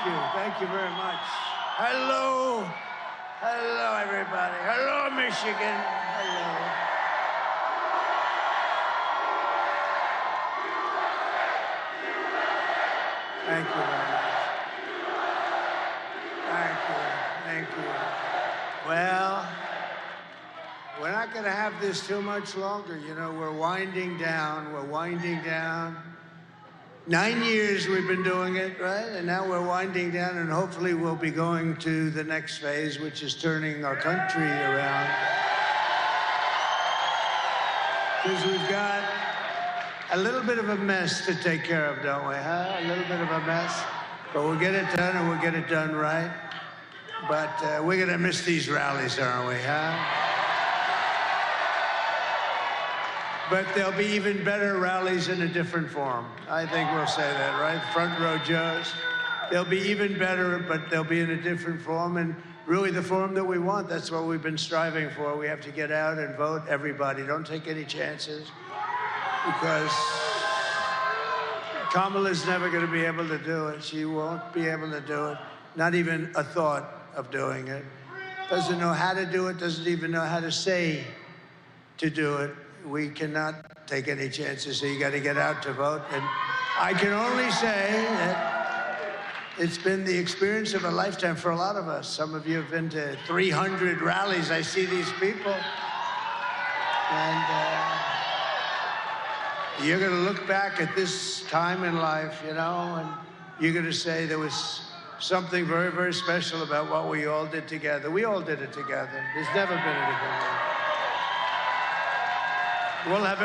you. Thank you very much. Hello. Hello, everybody. Hello, Michigan. Hello. Thank you very much. Thank you. Thank you. Well, we're not going to have this too much longer. You know, we're winding down. We're winding down. 9 years we've been doing it, right? And now we're winding down, and hopefully we'll be going to the next phase, which is turning our country around. Because we've got a little bit of a mess to take care of, don't we, huh? A little bit of a mess. But we'll get it done, and we'll get it done right. But we're going to miss these rallies, aren't we, huh? But there'll be even better rallies in a different form. I think we'll say that, right? Front row Joes. They'll be even better, but they'll be in a different form, and really the form that we want. That's what we've been striving for. We have to get out and vote, everybody. Don't take any chances, because Kamala's never going to be able to do it. She won't be able to do it. Not even a thought of doing it. Doesn't know how to do it, doesn't even know how to say to do it. We cannot take any chances, so you got to get out to vote. And I can only say that it's been the experience of a lifetime for a lot of us. Some of you have been to 300 rallies. I see these people. And you're going to look back at this time in life, you know, and you're going to say there was something very, very special about what we all did together. We all did it together. There's never been anything like it. We'll have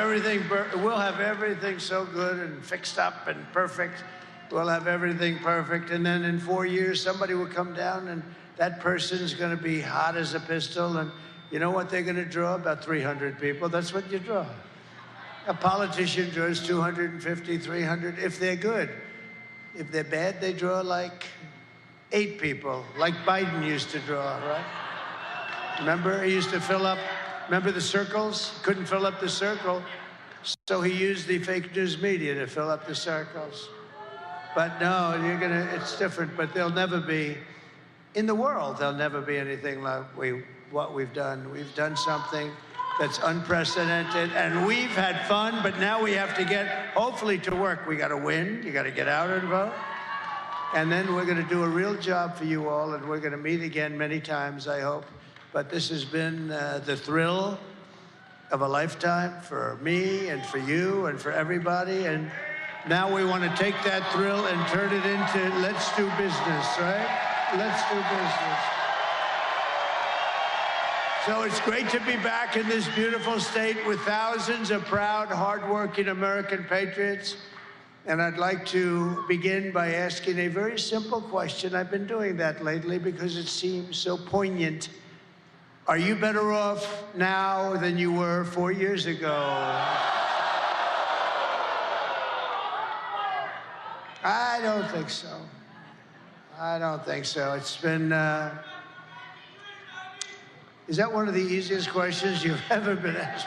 everything so good and fixed up and perfect. We'll have everything perfect. And then in 4 years, somebody will come down, and that person's going to be hot as a pistol. And you know what they're going to draw? About 300 people. That's what you draw. A politician draws 250, 300, if they're good. If they're bad, they draw like 8 people, like Biden used to draw, right? Remember, he used to fill up. Remember the circles? Couldn't fill up the circle, so he used the fake news media to fill up the circles. But no, it's different, but there'll never be, in the world, there'll never be anything like what we've done. We've done something that's unprecedented, and we've had fun, but now we have to get, hopefully, to work. We got to win. You got to get out and vote. And then we're going to do a real job for you all, and we're going to meet again many times, I hope. But this has been the thrill of a lifetime for me and for you and for everybody. And now we want to take that thrill and turn it into let's do business, right? Let's do business. So it's great to be back in this beautiful state with thousands of proud, hardworking American patriots. And I'd like to begin by asking a very simple question. I've been doing that lately because it seems so poignant. Are you better off now than you were 4 years ago? I don't think so. I don't think so. It's been, is that one of the easiest questions you've ever been asked?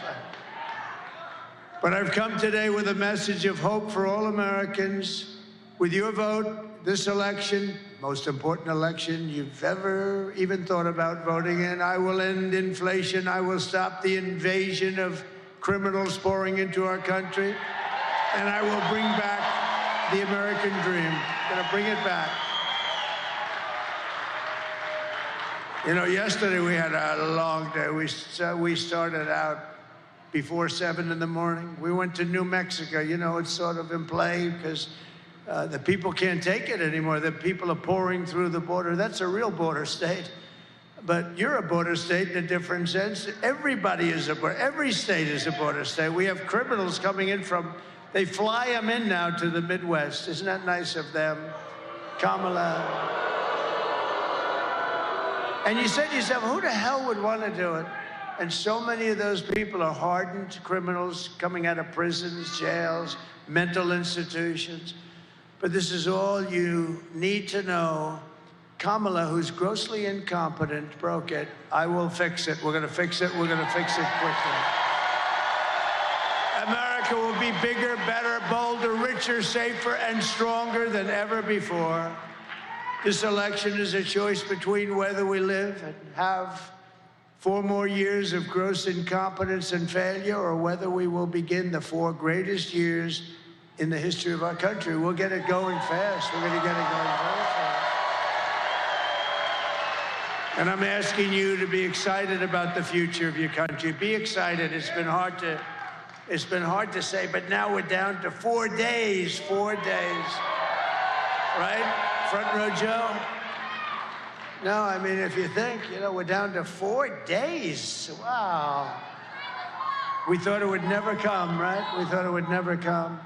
But I've come today with a message of hope for all Americans. With your vote, this election, most important election you've ever even thought about voting in, I will end inflation. I will stop the invasion of criminals pouring into our country. And I will bring back the American dream. I'm going to bring it back. You know, yesterday we had a long day. We started out before 7 in the morning. We went to New Mexico. You know, it's sort of in play because the people can't take it anymore. The people are pouring through the border. That's a real border state. But you're a border state in a different sense. Everybody is a border. Every state is a border state. We have criminals coming in from, they fly them in now to the Midwest. Isn't that nice of them? Kamala. And you said to yourself, who the hell would want to do it? And so many of those people are hardened criminals coming out of prisons, jails, mental institutions. But this is all you need to know. Kamala, who's grossly incompetent, broke it. I will fix it. We're going to fix it. We're going to fix it quickly. America will be bigger, better, bolder, richer, safer, and stronger than ever before. This election is a choice between whether we live and have 4 more years of gross incompetence and failure, or whether we will begin the 4 greatest years in the history of our country. We'll get it going fast. We're going to get it going very fast. And I'm asking you to be excited about the future of your country. Be excited. It's been hard to say, but now we're down to 4 days. 4 days. Right? Front row Joe? No, I mean, if you think, we're down to 4 days. Wow. We thought it would never come, right? We thought it would never come.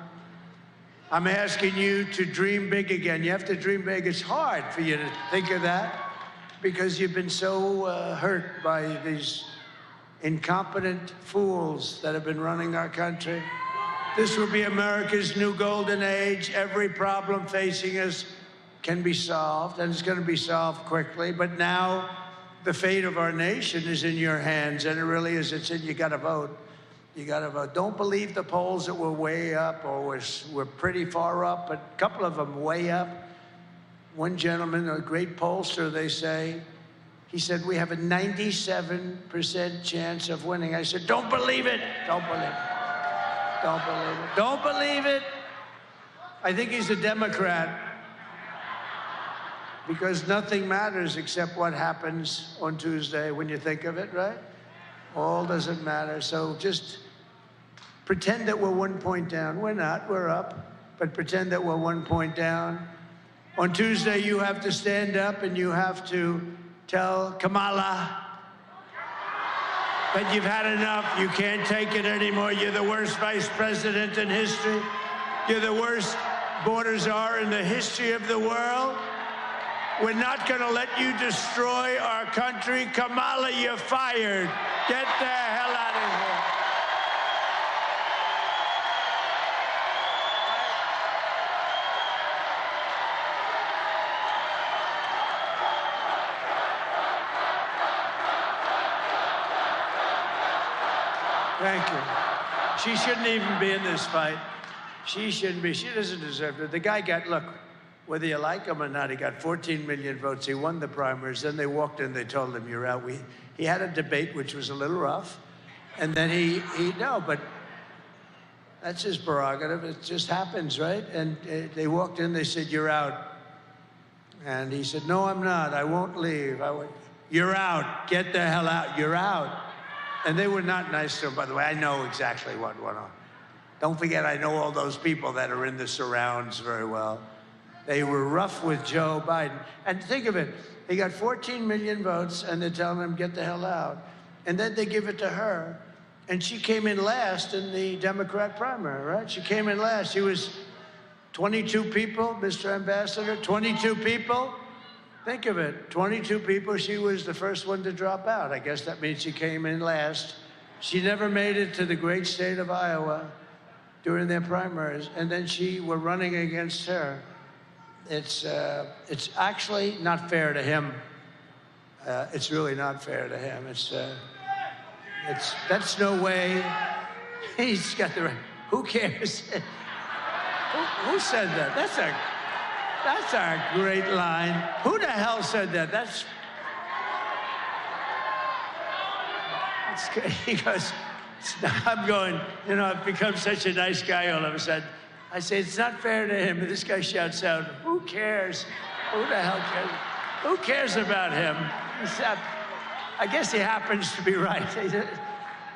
I'm asking you to dream big again. You have to dream big. It's hard for you to think of that because you've been so hurt by these incompetent fools that have been running our country. This will be America's new golden age. Every problem facing us can be solved, and it's going to be solved quickly. But now the fate of our nation is in your hands, and it really is. You got to vote. You got to vote. Don't believe the polls that were way up or we're pretty far up, but a couple of them way up. One gentleman, a great pollster, they say, he said, we have a 97% chance of winning. I said, don't believe it. Don't believe it. Don't believe it. Don't believe it. I think he's a Democrat because nothing matters except what happens on Tuesday when you think of it, right? All doesn't matter. So just pretend that we're 1 point down. We're not. We're up. But pretend that we're 1 point down. On Tuesday, you have to stand up and you have to tell Kamala that you've had enough. You can't take it anymore. You're the worst vice president in history. You're the worst border czar in the history of the world. We're not going to let you destroy our country. Kamala, you're fired. Get the hell out of here. Thank you. She shouldn't even be in this fight. She shouldn't be. She doesn't deserve it. The guy got, look, whether you like him or not, he got 14 million votes. He won the primaries. Then they walked in, they told him, you're out. He had a debate, which was a little rough. And then no, but that's his prerogative. It just happens, right? And they walked in, they said, you're out. And he said, no, I'm not. I won't leave. You're out. Get the hell out. You're out. And they were not nice to him, by the way. I know exactly what went on. Don't forget, I know all those people that are in the surrounds very well. They were rough with Joe Biden. And think of it, he got 14 million votes, and they're telling him, get the hell out. And then they give it to her, and she came in last in the Democrat primary, right? She came in last. She was 22 people, Mr. Ambassador, 22 people. Think of it, 22 people. She was the first one to drop out. I guess that means she came in last. She never made it to the great state of Iowa during their primaries, and then we're running against her. It's actually not fair to him. It's really not fair to him. That's no way. He's got the right. Who cares? Who said that? That's a great line. Who the hell said that? That's great. He goes, I'm going, I've become such a nice guy all of a sudden. I say, it's not fair to him. And this guy shouts out, who cares? Who the hell cares? Who cares about him? I guess he happens to be right.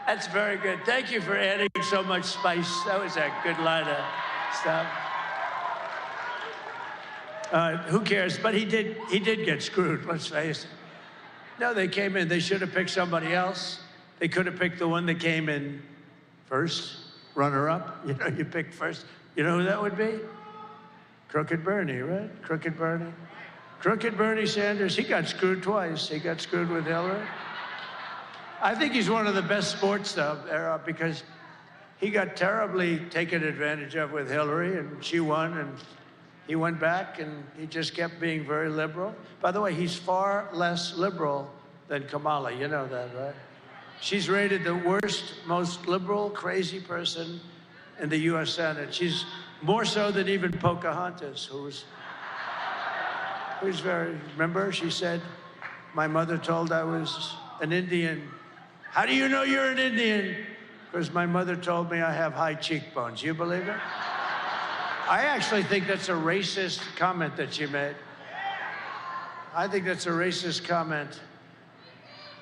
That's very good. Thank you for adding so much spice. That was a good line of stuff. Who cares? But he did get screwed, let's face it. No, they came in. They should have picked somebody else. They could have picked the one that came in first, runner-up. You picked first. You know who that would be? Crooked Bernie, right? Crooked Bernie. Crooked Bernie Sanders, he got screwed twice. He got screwed with Hillary. I think he's one of the best sports, though, because he got terribly taken advantage of with Hillary, and she won, and he went back, and he just kept being very liberal. By the way, he's far less liberal than Kamala. You know that, right? She's rated the worst, most liberal, crazy person in the U.S. Senate. She's more so than even Pocahontas, who was... Who's very, remember, she said, my mother told I was an Indian. How do you know you're an Indian? Because my mother told me I have high cheekbones. You believe it? I actually think that's a racist comment that she made. I think that's a racist comment.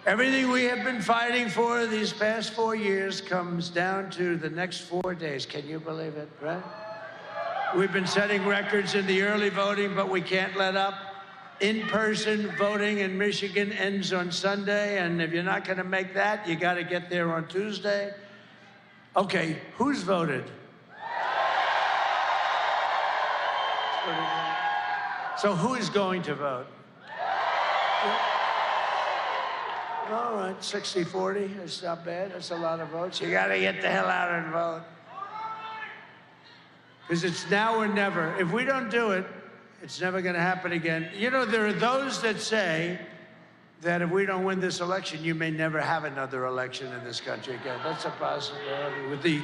Everything we have been fighting for these past 4 years comes down to the next 4 days. Can you believe it, right? We've been setting records in the early voting, but we can't let up. In-person voting in Michigan ends on Sunday, and if you're not going to make that, you got to get there on Tuesday. Okay, who's voted? So who is going to vote? All right, 60-40, that's not bad. That's a lot of votes. You got to get the hell out and vote. Because it's now or never. If we don't do it, it's never going to happen again. You know, there are those that say that if we don't win this election, you may never have another election in this country again. That's a possibility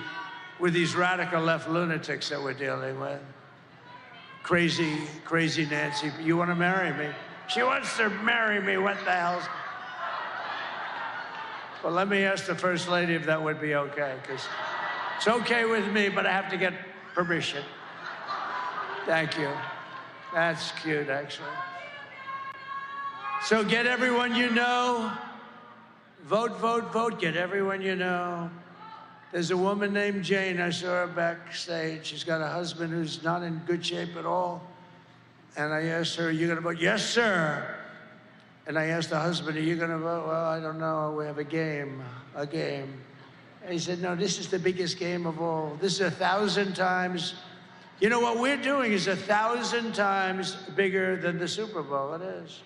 with these radical left lunatics that we're dealing with. Crazy, crazy Nancy. You want to marry me? She wants to marry me. What the hell's... Well, let me ask the First Lady if that would be okay, because it's okay with me, but I have to get permission. Thank you. That's cute, actually. So get everyone you know. Vote, vote, vote. Get everyone you know. There's a woman named Jane. I saw her backstage. She's got a husband who's not in good shape at all. And I asked her, are you going to vote? Yes, sir. And I asked the husband, are you going to vote? Well, I don't know. We have a game. And he said, no, this is the biggest game of all. This is 1,000 times. You know, what we're doing is 1,000 times bigger than the Super Bowl. It is.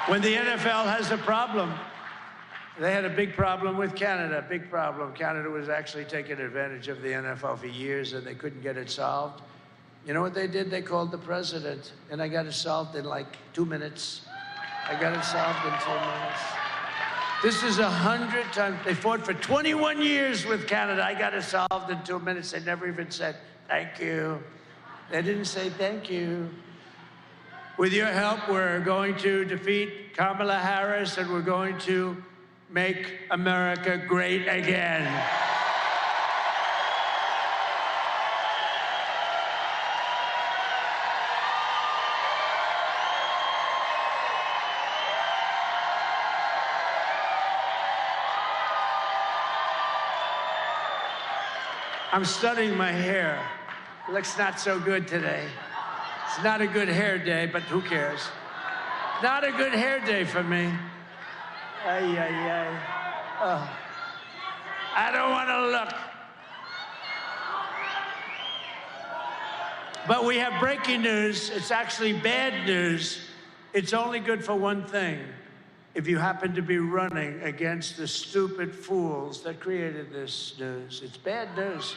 When the NFL has a problem, they had a big problem with Canada, big problem. Canada was actually taking advantage of the NFL for years, and they couldn't get it solved. You know what they did? They called the president, and I got it solved in like 2 minutes. I got it solved in 2 minutes. This is 100 times. They fought for 21 years with Canada. I got it solved in 2 minutes. They never even said, thank you. They didn't say thank you. With your help, we're going to defeat Kamala Harris, and we're going to make America great again. I'm studying my hair. It looks not so good today. It's not a good hair day, but who cares? Not a good hair day for me. Ay, ay, ay. Oh. I don't want to look. But we have breaking news. It's actually bad news. It's only good for one thing. If you happen to be running against the stupid fools that created this news, it's bad news.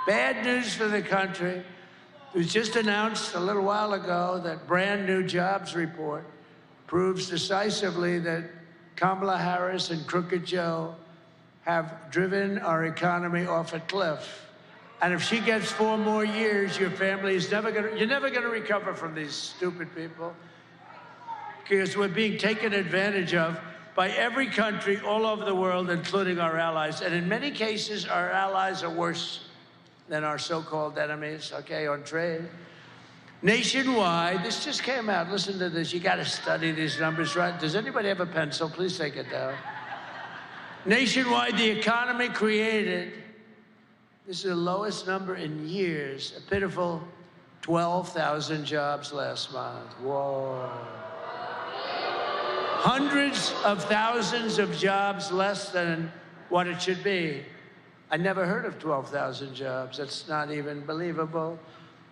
Bad news for the country. It was just announced a little while ago that brand new jobs report proves decisively that Kamala Harris and Crooked Joe have driven our economy off a cliff. And if she gets 4 more years, your family is you're never gonna recover from these stupid people, because we're being taken advantage of by every country all over the world, including our allies. And in many cases, our allies are worse than our so-called enemies, okay, on trade. Nationwide, this just came out. Listen to this. You got to study these numbers, right? Does anybody have a pencil? Please take it down. Nationwide, the economy created, this is the lowest number in years, a pitiful 12,000 jobs last month. Whoa. Hundreds of thousands of jobs less than what it should be. I never heard of 12,000 jobs. That's not even believable.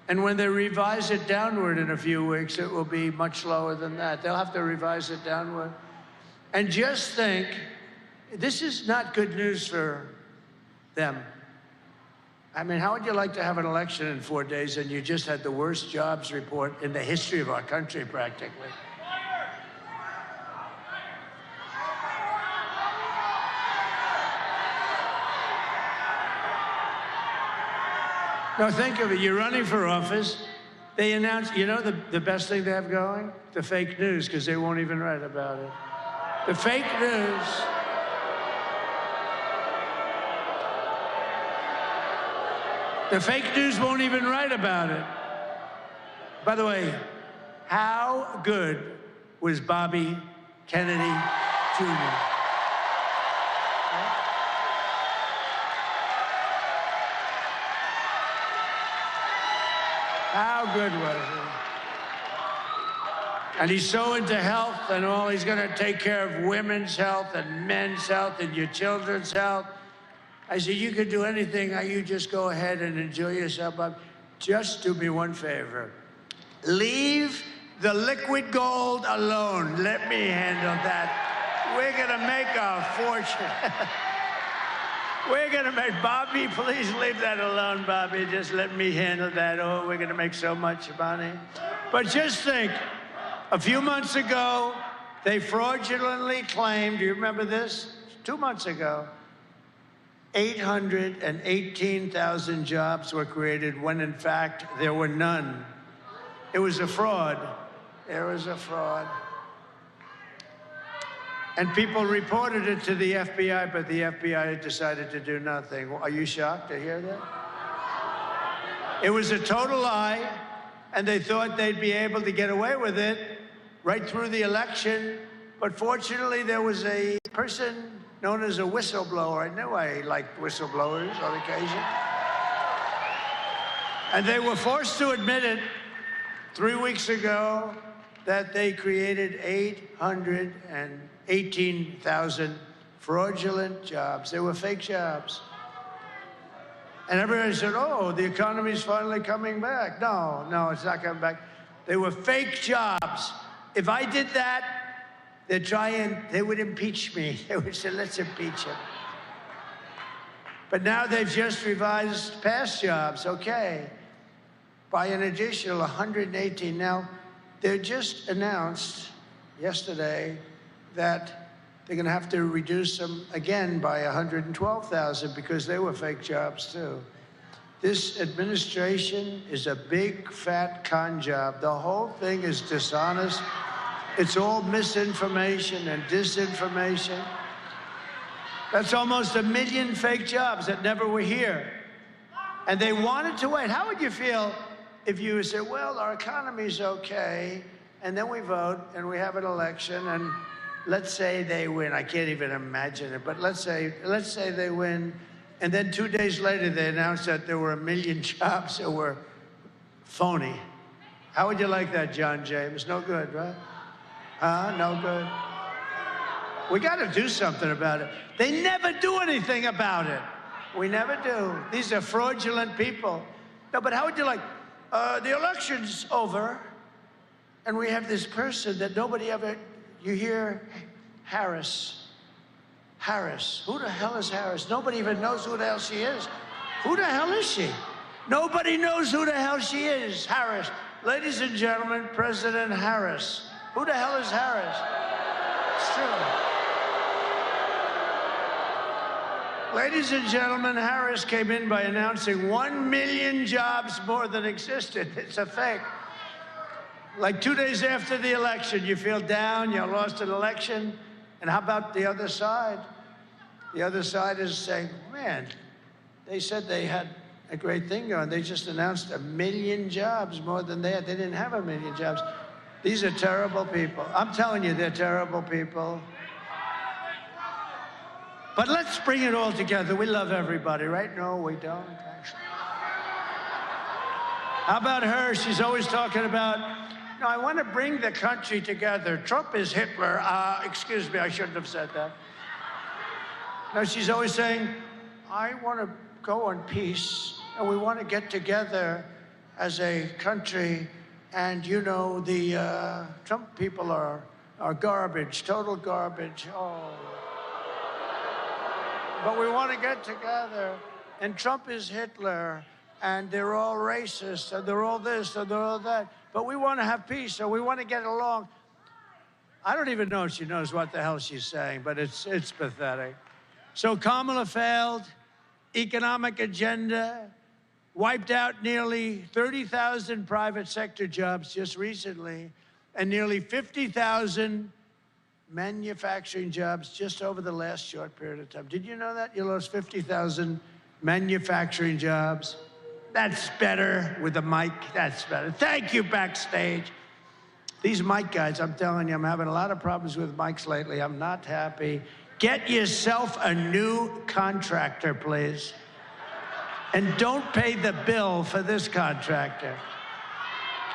And when they revise it downward in a few weeks, it will be much lower than that. They'll have to revise it downward. And just think, this is not good news for them. I mean, how would you like to have an election in 4 days and you just had the worst jobs report in the history of our country, practically? Now think of it, you're running for office. They announce, you know the best thing they have going? The fake news, because they won't even write about it. The fake news. The fake news won't even write about it. By the way, how good was Bobby Kennedy Jr.? How good was he? And he's so into health and all. He's going to take care of women's health and men's health and your children's health. I said, you could do anything. You just go ahead and enjoy yourself. But just do me one favor. Leave the liquid gold alone. Let me handle that. We're going to make a fortune. We're going to make, Bobby, please leave that alone, Bobby. Just let me handle that. Oh, we're going to make so much money. But just think, a few months ago, they fraudulently claimed, do you remember this? 2 months ago, 818,000 jobs were created when, in fact, there were none. It was a fraud. There was a fraud. And people reported it to the FBI, but the FBI decided to do nothing. Are you shocked to hear that? It was a total lie, and they thought they'd be able to get away with it right through the election. But fortunately, there was a person known as a whistleblower. I knew I liked whistleblowers on occasion. And they were forced to admit it 3 weeks ago that they created 818,000 fraudulent jobs. They were fake jobs. And everybody said, oh, the economy's finally coming back. No, it's not coming back. They were fake jobs. If I did that, they would impeach me. They would say, let's impeach him. But now they've just revised past jobs, okay, by an additional 118. Now, they just announced yesterday that they're going to have to reduce them again by 112,000 because they were fake jobs, too. This administration is a big, fat con job. The whole thing is dishonest. It's all misinformation and disinformation. That's almost 1 million fake jobs that never were here. And they wanted to wait. How would you feel if you said, well, our economy's okay, and then we vote, and we have an election, and let's say they win. I can't even imagine it, but let's say they win, and then 2 days later they announced that there were 1 million jobs that were phony. How would you like that, John James? No good, right? No good. We got to do something about it. They never do anything about it. We never do. These are fraudulent people. No, but how would you like, the election's over, and we have this person that nobody ever, you hear Harris. Harris. Who the hell is Harris? Nobody even knows who the hell she is. Who the hell is she? Nobody knows who the hell she is. Harris. Ladies and gentlemen, President Harris. Who the hell is Harris? It's true. Ladies and gentlemen, Harris came in by announcing 1 million jobs more than existed. It's a fake. Like 2 days after the election, you feel down, you lost an election, and how about the other side? The other side is saying, man, they said they had a great thing going. They just announced 1 million jobs more than they had. They didn't have 1 million jobs. These are terrible people. I'm telling you, they're terrible people. But let's bring it all together. We love everybody, right? No, we don't, actually. How about her? She's always talking about, no, I want to bring the country together. Trump is Hitler. Excuse me, I shouldn't have said that. No, she's always saying, I want to go on peace, and we want to get together as a country. And, you know, the Trump people are garbage, total garbage. Oh. But we want to get together. And Trump is Hitler. And they're all racist. And they're all this and they're all that. But we want to have peace. So we want to get along. I don't even know if she knows what the hell she's saying. But it's pathetic. So Kamala failed. Economic agenda. wiped out nearly 30,000 private sector jobs just recently, and nearly 50,000 manufacturing jobs just over the last short period of time. Did you know that? You lost 50,000 manufacturing jobs. That's better with the mic. That's better. Thank you, backstage. These mic guys, I'm telling you, I'm having a lot of problems with mics lately. I'm not happy. Get yourself a new contractor, please. And don't pay the bill for this contractor.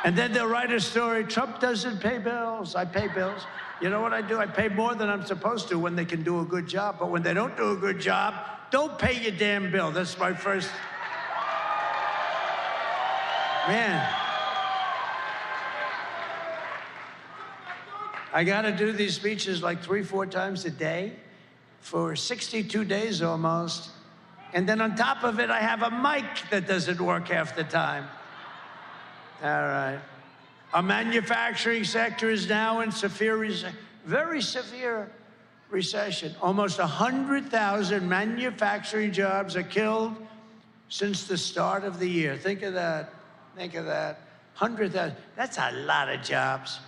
And then they'll write a story, Trump doesn't pay bills. I pay bills. You know what I do? I pay more than I'm supposed to when they can do a good job. But when they don't do a good job, don't pay your damn bill. That's my first. Man. I got to do these speeches like 3-4 times a day for 62 days almost. And then on top of it, I have a mic that doesn't work half the time. All right. Our manufacturing sector is now in very severe recession. Almost 100,000 manufacturing jobs are killed since the start of the year. Think of that. Think of that. 100,000. That's a lot of jobs,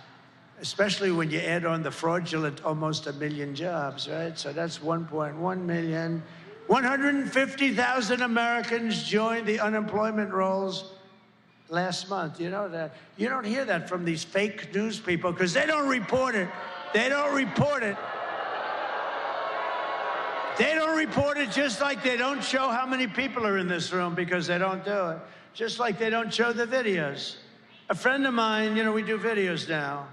especially when you add on the fraudulent almost 1 million jobs, right? So that's 1.1 million. 150,000 Americans joined the unemployment rolls last month. You know that? You don't hear that from these fake news people because they don't report it. They don't report it. They don't report it, just like they don't show how many people are in this room because they don't do it. Just like they don't show the videos. A friend of mine, you know, we do videos now.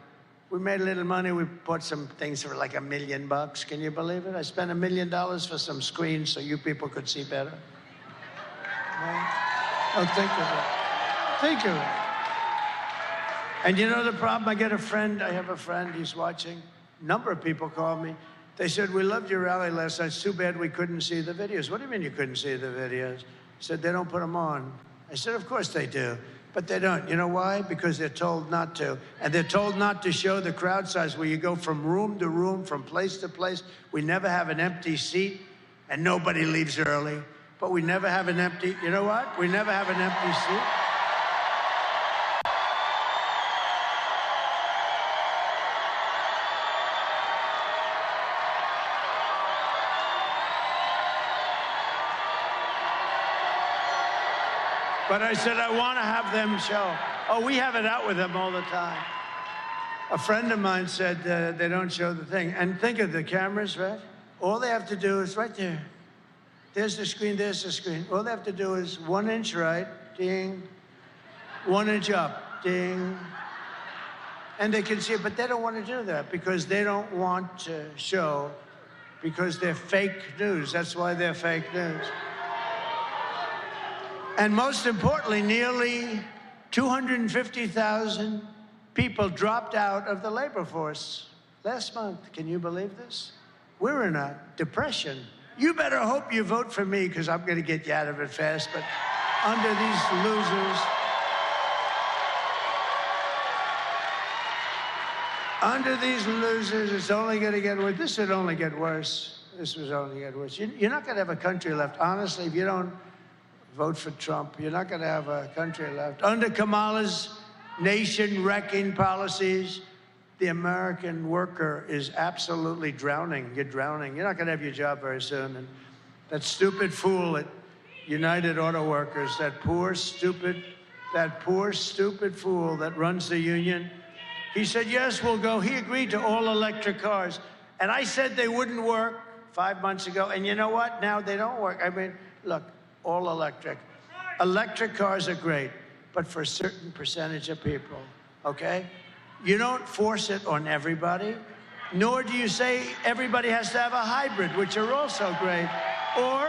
We made a little money. We bought some things for like $1 million. Can you believe it? I spent $1 million for some screens so you people could see better. Oh, think of it. Think of it. And you know the problem? I have a friend, he's watching. A number of people called me. They said, we loved your rally last night. It's too bad we couldn't see the videos. What do you mean you couldn't see the videos? He said, they don't put them on. I said, of course they do. But they don't. You know why? Because they're told not to. And they're told not to show the crowd size where you go from room to room, from place to place. We never have an empty seat, and nobody leaves early. But we never have an empty, you know what? We never have an empty seat. But I said, I want to have them show. Oh, we have it out with them all the time. A friend of mine said they don't show the thing. And think of the cameras, right? All they have to do is right there. There's the screen, there's the screen. All they have to do is 1 inch right, ding. 1 inch up, ding. And they can see it, but they don't want to do that because they don't want to show, because they're fake news. That's why they're fake news. And most importantly, nearly 250,000 people dropped out of the labor force last month. Can you believe this? We're in a depression. You better hope you vote for me because I'm going to get you out of it fast. But under these losers, it's only going to get worse. This would only get worse. This would only get worse. You're not going to have a country left. Honestly, if you don't vote for Trump, you're not going to have a country left. Under Kamala's nation-wrecking policies, the American worker is absolutely drowning. You're drowning. You're not going to have your job very soon. And that stupid fool at United Auto Workers, that poor, stupid fool that runs the union, he said, yes, we'll go. He agreed to all electric cars. And I said they wouldn't work 5 months ago. And you know what? Now they don't work. I mean, look, all electric. Electric cars are great, but for a certain percentage of people, okay? You don't force it on everybody, nor do you say everybody has to have a hybrid, which are also great, or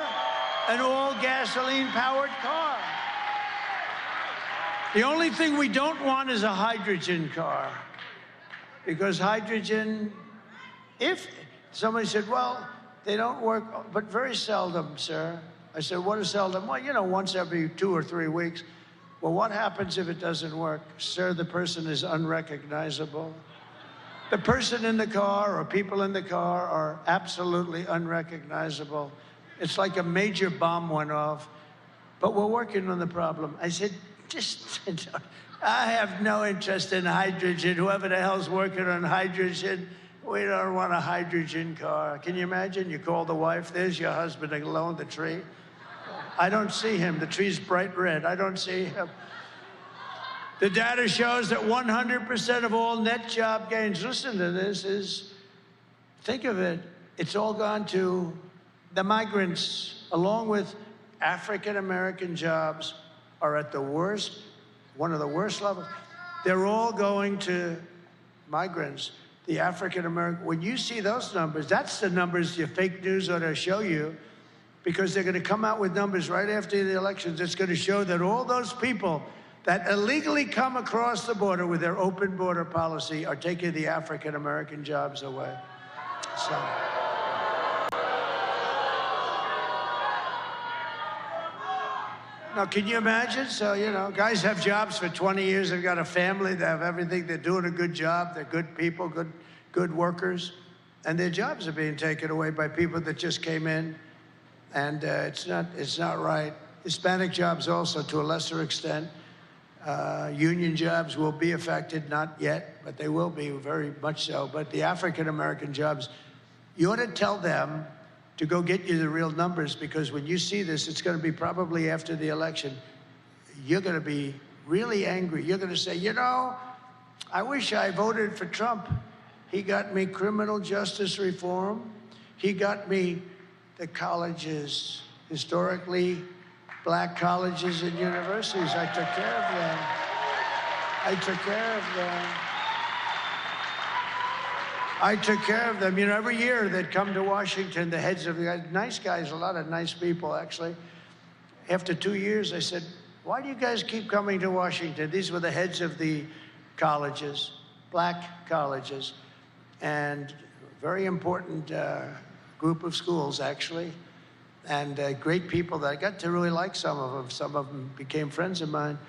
an all-gasoline-powered car. The only thing we don't want is a hydrogen car, because hydrogen, if somebody said, well, they don't work, but very seldom, sir. I said, what is seldom? Well, you know, once every 2 or 3 weeks. Well, what happens if it doesn't work? Sir, the person is unrecognizable. The person in the car or people in the car are absolutely unrecognizable. It's like a major bomb went off. but we're working on the problem. I said, just, I have no interest in hydrogen. Whoever the hell's working on hydrogen, we don't want a hydrogen car. Can you imagine? You call the wife, there's your husband alone, the tree. I don't see him. The tree's bright red. I don't see him. The data shows that 100% of all net job gains, listen to this, think of it, it's all gone to the migrants, along with African-American jobs are at the worst, one of the worst levels. They're all going to migrants. The African-American, when you see those numbers, that's the numbers your fake news ought to show you, because they're going to come out with numbers right after the elections. It's going to show that all those people that illegally come across the border with their open border policy are taking the African-American jobs away. So. Now, can you imagine? So, you know, guys have jobs for 20 years. They've got a family. They have everything. They're doing a good job. They're good people, good workers. And their jobs are being taken away by people that just came in. And it's not right. Hispanic jobs also, to a lesser extent. Union jobs will be affected, not yet, but they will be very much so. But the African-American jobs, you ought to tell them to go get you the real numbers, because when you see this, it's going to be probably after the election. You're going to be really angry. You're going to say, you know, I wish I voted for Trump. He got me criminal justice reform. He got me the colleges, historically black colleges and universities. I took care of them. I took care of them. I took care of them. You know, every year they'd come to Washington, the heads of the nice guys, a lot of nice people, actually. After 2 years, I said, why do you guys keep coming to Washington? These were the heads of the colleges, black colleges, and very important group of schools, actually, and great people that I got to really like some of them. Some of them became friends of mine.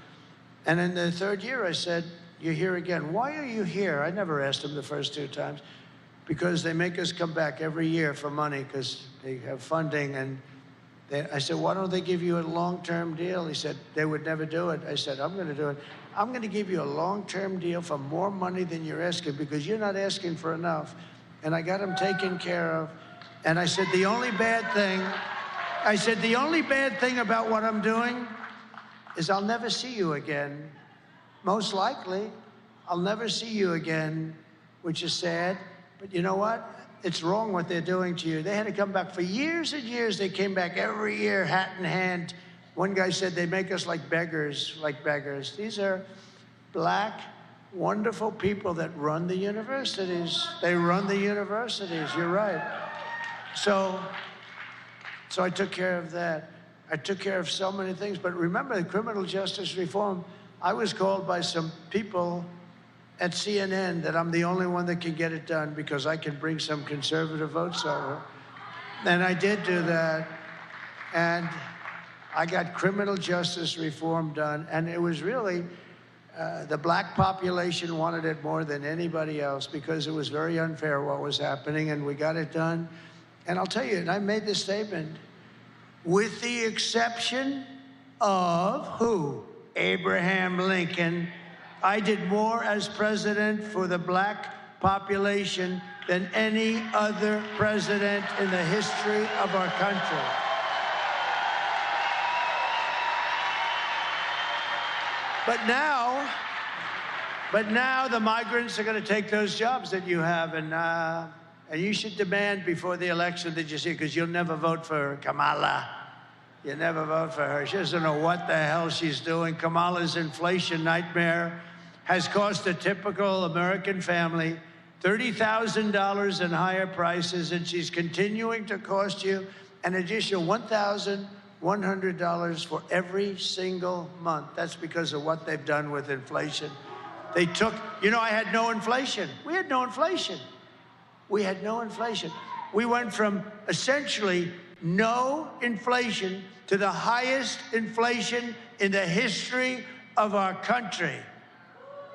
And in the third year, I said, you're here again. Why are you here? I never asked them the first 2 times. Because they make us come back every year for money, because they have funding. And I said, why don't they give you a long-term deal? He said, they would never do it. I said, I'm going to do it. I'm going to give you a long-term deal for more money than you're asking, because you're not asking for enough. And I got them taken care of. And I said, the only bad thing about what I'm doing is I'll never see you again. Most likely, I'll never see you again, which is sad. But you know what? It's wrong what they're doing to you. They had to come back for years and years. They came back every year, hat in hand. One guy said they make us like beggars, These are black, wonderful people that run the universities. They run the universities, you're right. So I took care of that. I took care of so many things. But remember, the criminal justice reform, I was called by some people at CNN that I'm the only one that can get it done, because I can bring some conservative votes over. And I did do that. And I got criminal justice reform done. And it was really, the black population wanted it more than anybody else, because it was very unfair what was happening, and we got it done. And I'll tell you, and I made this statement, with the exception of who? Abraham Lincoln. I did more as president for the black population than any other president in the history of our country. But now the migrants are going to take those jobs that you have, and you should demand before the election that you see, because you'll never vote for Kamala. You never vote for her. She doesn't know what the hell she's doing. Kamala's inflation nightmare has cost a typical American family $30,000 in higher prices, and she's continuing to cost you an additional $1,100 for every single month. That's because of what they've done with inflation. They took, you know, I had no inflation. We had no inflation. We had no inflation. We went from essentially no inflation to the highest inflation in the history of our country.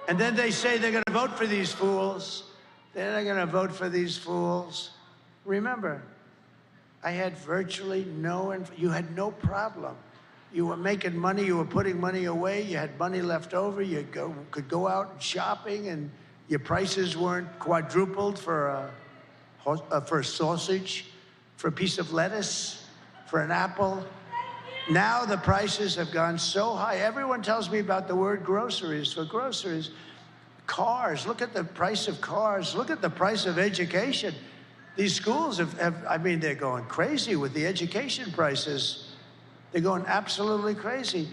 And then they say they're going to vote for these fools. They're not going to vote for these fools. Remember, I had virtually no, you had no problem You were making money, you were putting money away, you had money left over, you could go out shopping, and your prices weren't quadrupled for a sausage, for a piece of lettuce, for an apple. Now the prices have gone so high. Everyone tells me about the word groceries. For groceries, cars, look at the price of cars, look at the price of education. These schools I mean, they're going crazy with the education prices. They're going absolutely crazy.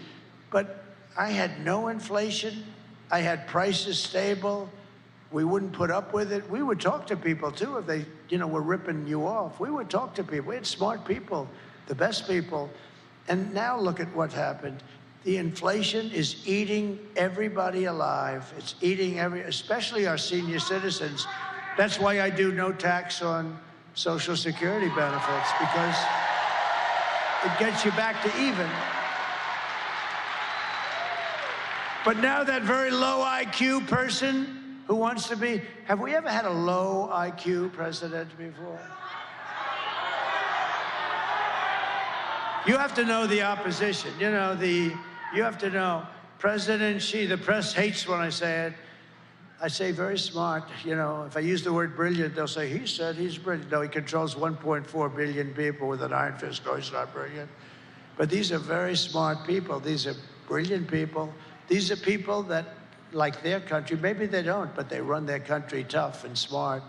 But I had no inflation. I had prices stable. We wouldn't put up with it. We would talk to people too if they, were ripping you off. We would talk to people. We had smart people, the best people. And now look at what happened. The inflation is eating everybody alive. It's eating especially our senior citizens. That's why I do no tax on Social Security benefits, because it gets you back to even. But now that very low IQ person who wants to be, have we ever had a low IQ president before? You have to know the opposition. You have to know President Xi. The press hates when I say it. I say very smart. If I use the word brilliant, they'll say, he said he's brilliant. No, he controls 1.4 billion people with an iron fist. No, he's not brilliant. But these are very smart people. These are brilliant people. These are people that like their country. Maybe they don't, but they run their country tough and smart.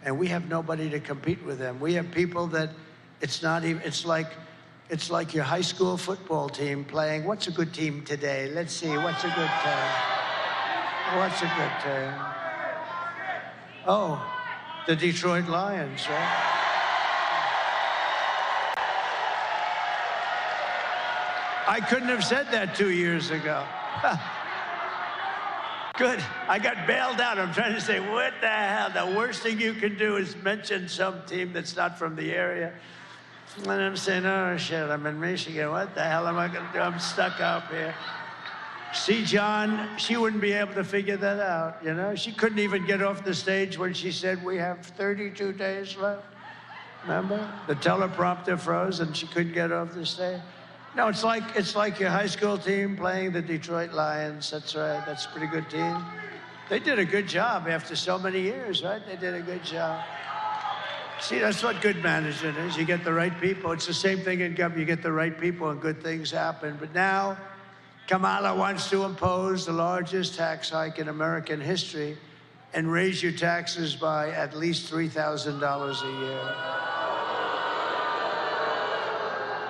And we have nobody to compete with them. We have people that it's like your high school football team playing. What's a good team today? Let's see. What's a good team? What's a good team? Oh, the Detroit Lions, right? I couldn't have said that 2 years ago. Good. I got bailed out. I'm trying to say, what the hell? The worst thing you can do is mention some team that's not from the area. And I'm saying, oh, shit, I'm in Michigan. What the hell am I going to do? I'm stuck up here. See, John, she wouldn't be able to figure that out, She couldn't even get off the stage when she said, we have 32 days left. Remember? The teleprompter froze and she couldn't get off the stage. No, it's like your high school team playing the Detroit Lions. That's right. That's a pretty good team. They did a good job after so many years, right? They did a good job. See, that's what good management is. You get the right people. It's the same thing in government. You get the right people and good things happen. But now, Kamala wants to impose the largest tax hike in American history and raise your taxes by at least $3,000 a year.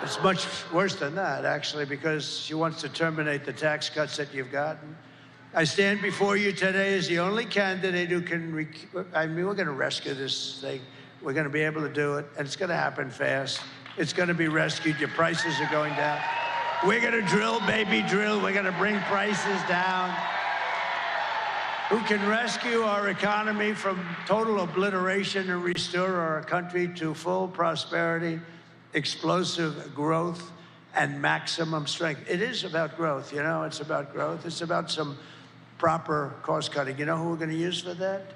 It's much worse than that, actually, because she wants to terminate the tax cuts that you've gotten. I stand before you today as the only candidate who can, we're going to rescue this thing. We're going to be able to do it, and it's going to happen fast. It's going to be rescued. Your prices are going down. We're going to drill, baby, drill. We're going to bring prices down. Who can rescue our economy from total obliteration and restore our country to full prosperity, explosive growth, and maximum strength. It is about growth, It's about growth. It's about some proper cost cutting. You know who we're going to use for that?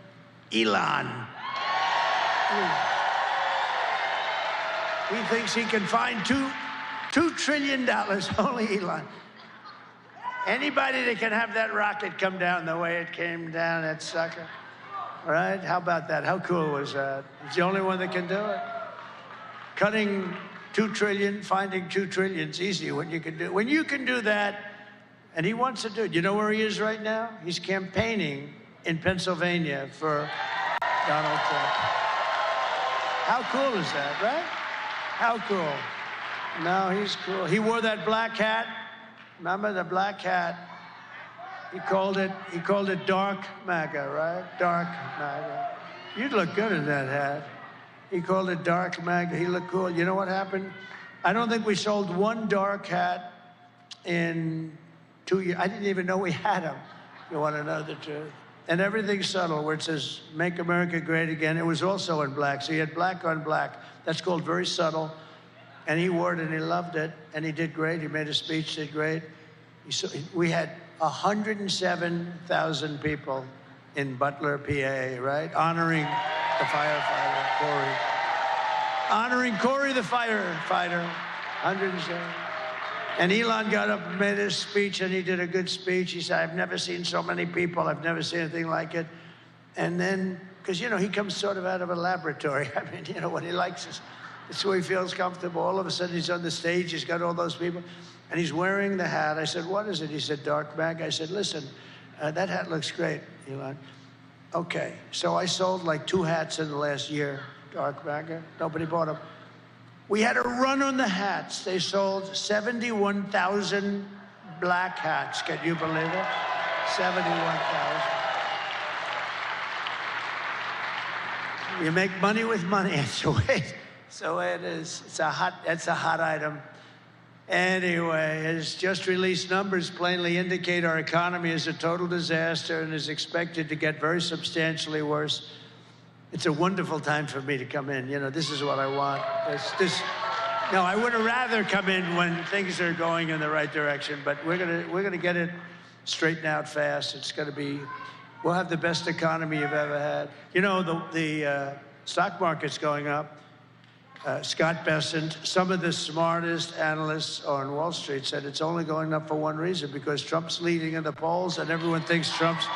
Elon. He thinks he can find $2 trillion, only Elon. Anybody that can have that rocket come down the way it came down, that sucker. All right? How about that? How cool was that? He's the only one that can do it. Cutting 2 trillion, finding 2 trillion is easy when you can do that, and he wants to do it. You know where he is right now? He's campaigning in Pennsylvania for Donald Trump. How cool is that, right? How cool. No, he's cool. He wore that black hat. Remember the black hat? He called it dark MAGA, right? Dark MAGA. You'd look good in that hat. He called it dark MAGA. He looked cool. You know what happened? I don't think we sold one dark hat in 2 years. I didn't even know we had them. You want to know the truth? And everything's subtle, where it says, make America great again. It was also in black. So you had black on black. That's called very subtle. And he wore it and he loved it. And he did great. He made a speech, did great. We had 107,000 people in Butler, PA, right? Honoring the firefighter, Corey. Honoring Corey the firefighter. 107. And Elon got up and made his speech, and he did a good speech. He said, I've never seen so many people. I've never seen anything like it. And then, because, you know, he comes sort of out of a laboratory. I mean, you know, what he likes is, it's where he feels comfortable. All of a sudden, he's on the stage. He's got all those people. And he's wearing the hat. I said, what is it? He said, dark mag. I said, listen, that hat looks great, Elon. Okay. So I sold like 2 hats in the last year, dark bagger. Nobody bought them. We had a run on the hats. They sold 71,000 black hats. Can you believe it? 71,000. You make money with money. It's the way it is. It's a hot item. Anyway, his just released numbers plainly indicate our economy is a total disaster and is expected to get very substantially worse. It's a wonderful time for me to come in. You know, this is what I want. No, I would have rather come in when things are going in the right direction, but we're gonna get it straightened out fast. It's gonna be, we'll have the best economy you've ever had. You know, the stock market's going up. Scott Bessent, some of the smartest analysts on Wall Street said it's only going up for one reason, because Trump's leading in the polls and everyone thinks Trump's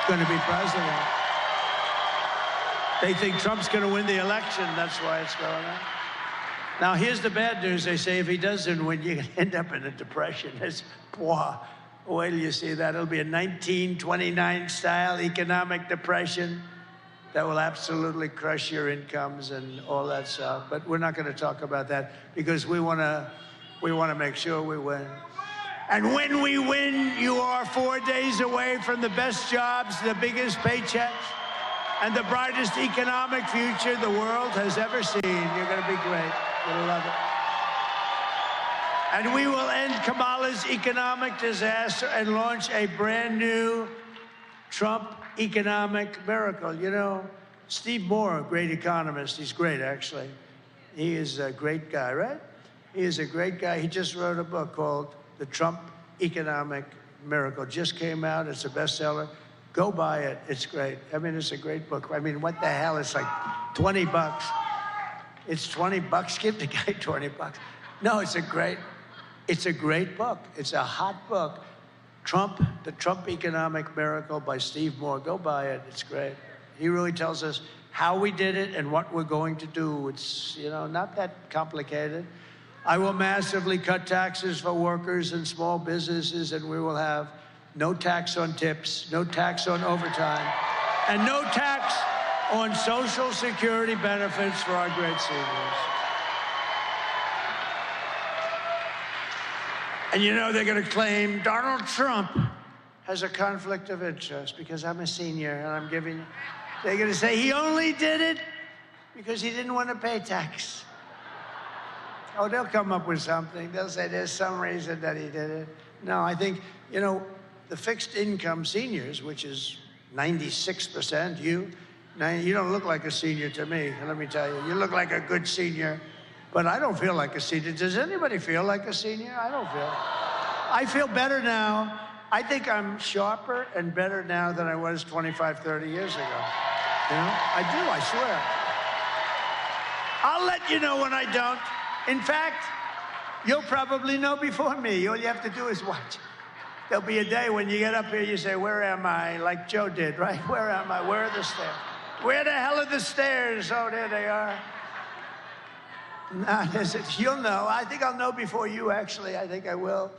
going to be president. They think Trump's going to win the election. That's why it's going up. Now, here's the bad news. They say if he doesn't win, you're going to end up in a depression. Wait till you see that. It'll be a 1929 style economic depression that will absolutely crush your incomes and all that stuff. But we're not going to talk about that, because we want to make sure we win. And when we win, you are 4 days away from the best jobs, the biggest paychecks, and the brightest economic future the world has ever seen. You're going to be great. You'll love it. And we will end Kamala's economic disaster and launch a brand new Trump economic miracle. You know, Steve Moore, a great economist. He's great, actually. He is a great guy, right? He is a great guy. He just wrote a book called The Trump Economic Miracle. Just came out. It's a bestseller. Go buy it. It's great. I mean, it's a great book. I mean, what the hell? It's like 20 bucks. It's 20 bucks. Give the guy 20 bucks. No, it's a great book. It's a hot book. The Trump Economic Miracle by Steve Moore. Go buy it. It's great. He really tells us how we did it and what we're going to do. It's, you know, not that complicated. I will massively cut taxes for workers and small businesses, and we will have no tax on tips, no tax on overtime, and no tax on Social Security benefits for our great seniors. And you know, they're going to claim Donald Trump has a conflict of interest because I'm a senior and I'm giving. They're going to say he only did it because he didn't want to pay tax. Oh, they'll come up with something. They'll say there's some reason that he did it. No, I think, you know, the fixed income seniors, which is 96%, you don't look like a senior to me, let me tell you. You look like a good senior, but I don't feel like a senior. Does anybody feel like a senior? I feel better now. I think I'm sharper and better now than I was 25, 30 years ago. You know, I do, I swear. I'll let you know when I don't. In fact, you'll probably know before me. All you have to do is watch. There'll be a day when you get up here, you say, where am I? Like Joe did, right? Where am I? Where are the stairs? Where the hell are the stairs? Oh, there they are. No, you'll know. I think I'll know before you, actually. I think I will.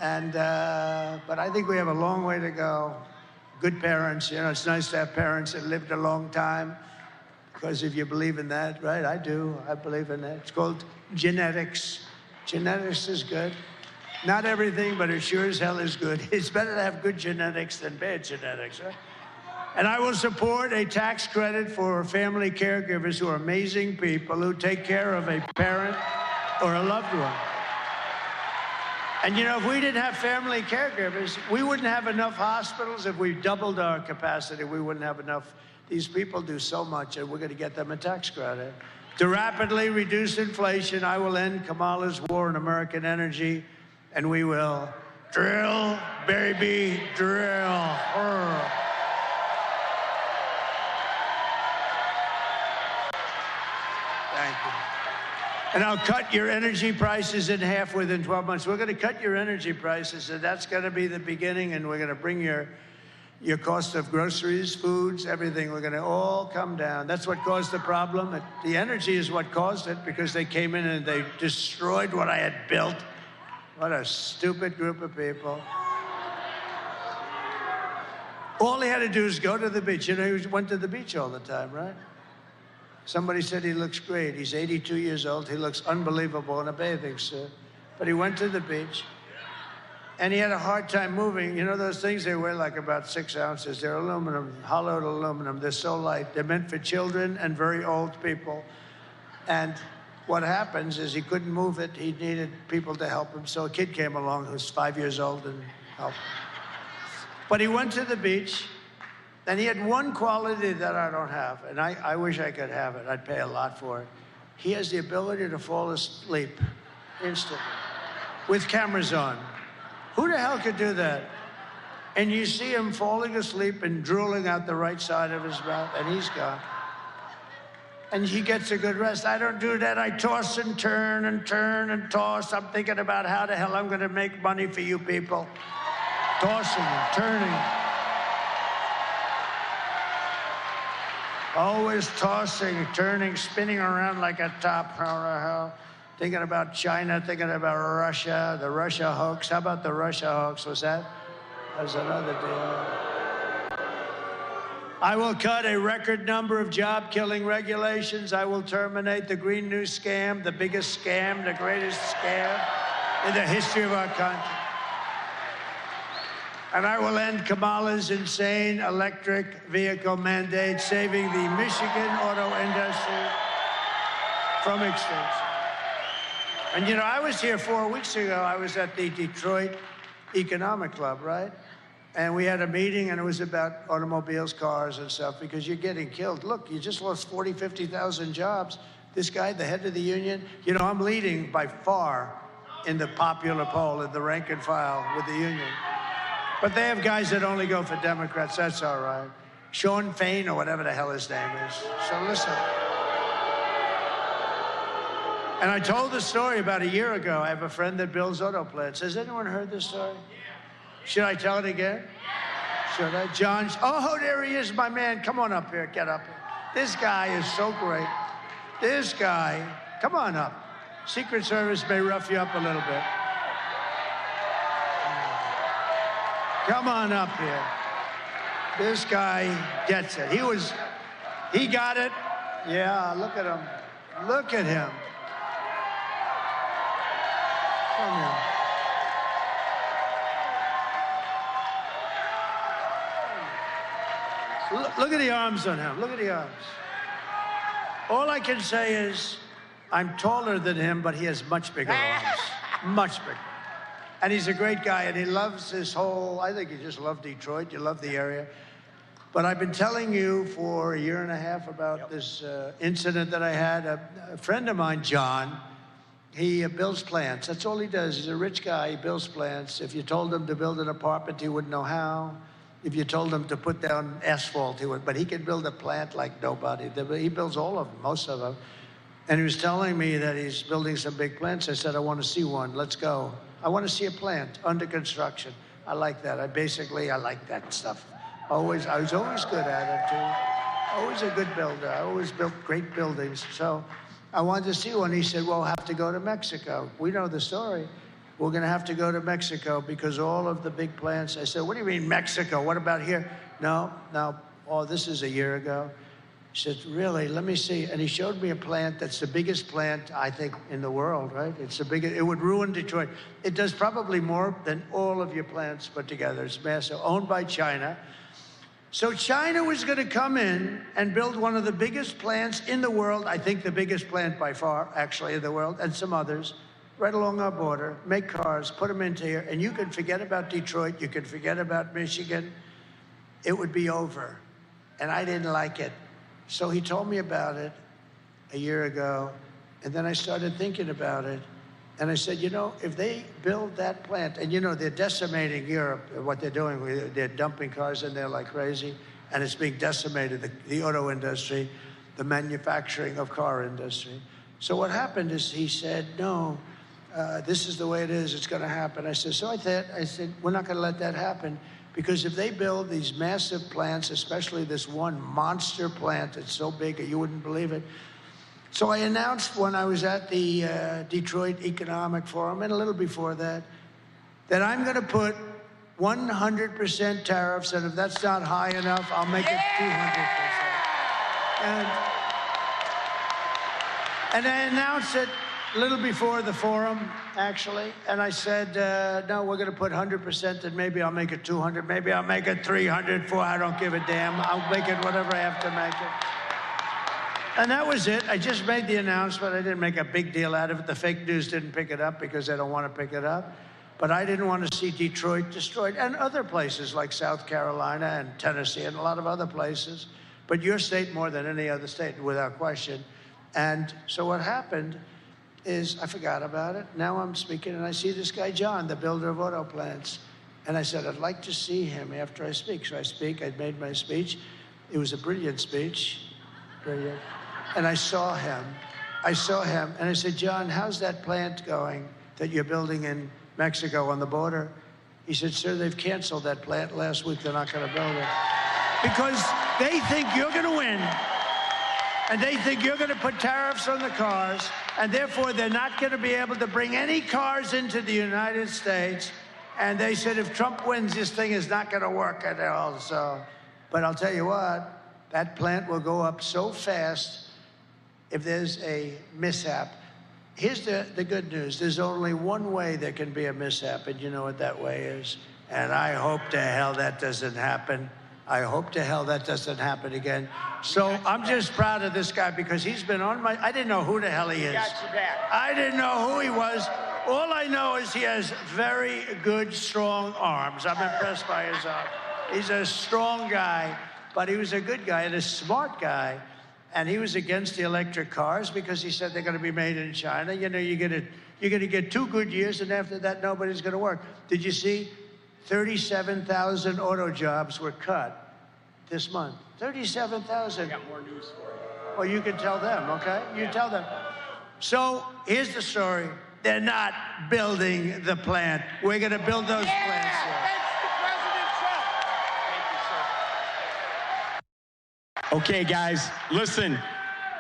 And, but I think we have a long way to go. Good parents, you know, it's nice to have parents that lived a long time. Because if you believe in that, right? I do. I believe in that. It's called genetics. Genetics is good. Not everything, but it sure as hell is good. It's better to have good genetics than bad genetics, right? And I will support a tax credit for family caregivers who are amazing people who take care of a parent or a loved one. And you know, if we didn't have family caregivers, we wouldn't have enough hospitals. If we doubled our capacity, we wouldn't have enough. These people do so much, and we're going to get them a tax credit. To rapidly reduce inflation, I will end Kamala's war on American energy, and we will drill, baby, drill. Thank you. And I'll cut your energy prices in half within 12 months. We're going to cut your energy prices, and that's going to be the beginning, and we're going to bring your cost of groceries, foods, everything. We're going to all come down. That's what caused the problem. The energy is what caused it, because they came in and they destroyed what I had built. What a stupid group of people. All he had to do is go to the beach. You know, he went to the beach all the time, right? Somebody said he looks great. He's 82 years old. He looks unbelievable in a bathing suit. But he went to the beach, and he had a hard time moving. You know those things, they weigh like about 6 ounces. They're aluminum, hollowed aluminum. They're so light. They're meant for children and very old people. And what happens is he couldn't move it. He needed people to help him. So a kid came along who was 5 years old and helped him. But he went to the beach, and he had one quality that I don't have, and I wish I could have it. I'd pay a lot for it. He has the ability to fall asleep instantly with cameras on. Who the hell could do that? And you see him falling asleep and drooling out the right side of his mouth, and he's gone. And he gets a good rest. I don't do that. I toss and turn and turn and toss. I'm thinking about how the hell I'm going to make money for you people. Tossing and turning. Always tossing, turning, spinning around like a top. How the hell? Thinking about China, thinking about Russia, the Russia hoax. How about the Russia hoax? Was that? That was another deal. I will cut a record number of job-killing regulations. I will terminate the Green New Scam, the biggest scam, the greatest scam in the history of our country. And I will end Kamala's insane electric vehicle mandate, saving the Michigan auto industry from extinction. And you know, I was here 4 weeks ago. I was at the Detroit Economic Club, right? And we had a meeting, and it was about automobiles, cars, and stuff, because you're getting killed. Look, you just lost 40, 50,000 jobs. This guy, the head of the union, you know, I'm leading by far in the popular poll, in the rank and file with the union. But they have guys that only go for Democrats. That's all right. Sean Fain, or whatever the hell his name is. So listen. And I told the story about a year ago. I have a friend that builds auto plants. Has anyone heard this story? Should I tell it again? Should I? John, oh, there he is, my man. Come on up here, get up here. This guy is so great. This guy, come on up. Secret Service may rough you up a little bit. Come on up here. This guy gets it. He got it. Yeah, look at him. Look at him. Come here. Look at the arms on him. Look at the arms. All I can say is, I'm taller than him, but he has much bigger arms. Much bigger. And he's a great guy, and he loves this whole, I think you just love Detroit, you love the area. But I've been telling you for a year and a half about this incident that I had. A friend of mine, John, he builds plants. That's all he does. He's a rich guy, he builds plants. If you told him to build an apartment, he wouldn't know how. If you told him to put down asphalt, he would. But he could build a plant like nobody. He builds all of them, most of them. And he was telling me that he's building some big plants. I said, I want to see one. Let's go. I want to see a plant under construction. I like that. I like that stuff. I was always good at it, too. Always a good builder. I always built great buildings. So I wanted to see one. He said, well, we'll have to go to Mexico. We know the story. We're going to have to go to Mexico because all of the big plants. I said, what do you mean Mexico? What about here? No. Oh, this is a year ago. He said, really? Let me see. And he showed me a plant that's the biggest plant, I think, in the world, right? It's the biggest. It would ruin Detroit. It does probably more than all of your plants put together. It's massive, owned by China. So China was going to come in and build one of the biggest plants in the world, I think the biggest plant by far, actually, in the world, and some others, right along our border, make cars, put them into here, and you can forget about Detroit, you can forget about Michigan. It would be over. And I didn't like it. So he told me about it a year ago, and then I started thinking about it, and I said, you know, if they build that plant, and you know, they're decimating Europe, what they're doing, they're dumping cars in there like crazy, and it's being decimated, the auto industry, the manufacturing of car industry. So what happened is he said, no, this is the way it is, it's gonna happen. I said, so I said, we're not gonna let that happen, because if they build these massive plants, especially this one monster plant that's so big that you wouldn't believe it. So I announced when I was at the Detroit Economic Forum, and a little before that I'm gonna put 100% tariffs, and if that's not high enough, I'll make it 200%. And I announced it a little before the forum, actually, and I said, no, we're gonna put 100%, and maybe I'll make it 200, maybe I'll make it 300, 400, I don't give a damn. I'll make it whatever I have to make it. And that was it. I just made the announcement. I didn't make a big deal out of it. The fake news didn't pick it up because they don't want to pick it up. But I didn't want to see Detroit destroyed, and other places like South Carolina and Tennessee and a lot of other places, but your state more than any other state, without question. And so what happened is I forgot about it. Now I'm speaking, and I see this guy, John, the builder of auto plants. And I said, I'd like to see him after I speak. So I speak. I made my speech. It was a brilliant speech. Brilliant. And I saw him. And I said, John, how's that plant going that you're building in Mexico on the border? He said, sir, they've canceled that plant last week. They're not going to build it. Because they think you're going to win. And they think you're going to put tariffs on the cars, and therefore they're not going to be able to bring any cars into the United States. And they said, if Trump wins, this thing is not going to work at all. So, but I'll tell you what, that plant will go up so fast if there's a mishap. Here's the good news. There's only one way there can be a mishap, and you know what that way is. And I hope to hell that doesn't happen. I hope to hell that doesn't happen again. So I'm just proud of this guy because he's been on my, I didn't know who the hell he is. Got your back. I didn't know who he was. All I know is he has very good, strong arms. I'm impressed by his arms. He's a strong guy, but he was a good guy and a smart guy. And he was against the electric cars because he said they're going to be made in China. You know, you're going to get 2 good years, and after that, nobody's going to work. Did you see? 37,000 auto jobs were cut this month. 37,000. I got more news for you. Well, you can tell them, okay? You tell them. So here's the story. They're not building the plant. We're going to build those plants. Thanks to President Trump. Thank you, sir. Okay, guys, listen.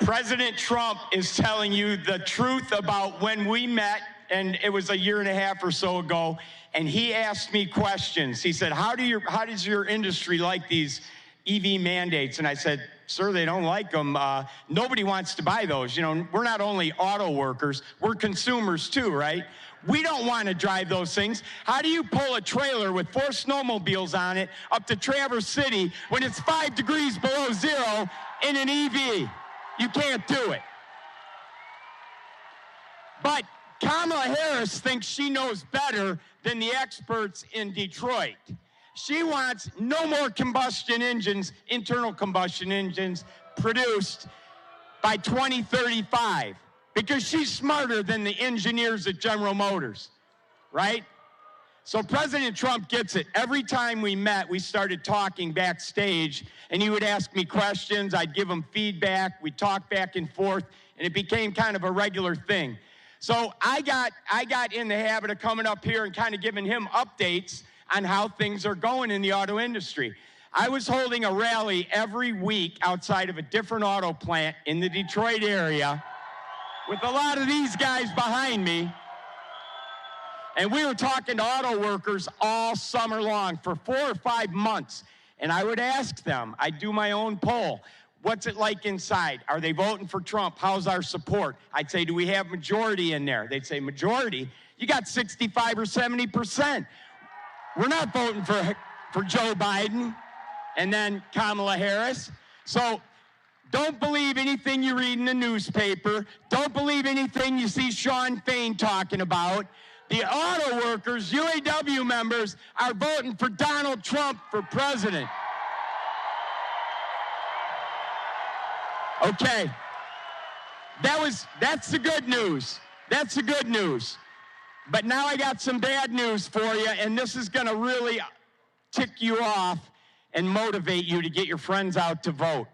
President Trump is telling you the truth about when we met, and it was a year and a half or so ago, and he asked me questions. He said, how does your industry like these EV mandates? And I said, sir, they don't like them. Nobody wants to buy those. You know, we're not only auto workers, we're consumers too, right? We don't want to drive those things. How do you pull a trailer with 4 snowmobiles on it up to Traverse City when it's 5 degrees below zero in an EV? You can't do it. But Kamala Harris thinks she knows better than the experts in Detroit. She wants no more combustion engines, internal combustion engines, produced by 2035 because she's smarter than the engineers at General Motors, right? So President Trump gets it. Every time we met, we started talking backstage, and he would ask me questions. I'd give him feedback. We'd talk back and forth, and it became kind of a regular thing. So I got in the habit of coming up here and kind of giving him updates on how things are going in the auto industry. I was holding a rally every week outside of a different auto plant in the Detroit area with a lot of these guys behind me. And we were talking to auto workers all summer long for 4 or 5 months. And I would ask them, I'd do my own poll. What's it like inside? Are they voting for Trump? How's our support? I'd say, do we have majority in there? They'd say, majority? You got 65 or 70%. We're not voting for Joe Biden and then Kamala Harris. So don't believe anything you read in the newspaper. Don't believe anything you see Sean Fain talking about. The auto workers, UAW members, are voting for Donald Trump for president. Okay, that's the good news. That's the good news. But now I got some bad news for you, and this is going to really tick you off and motivate you to get your friends out to vote.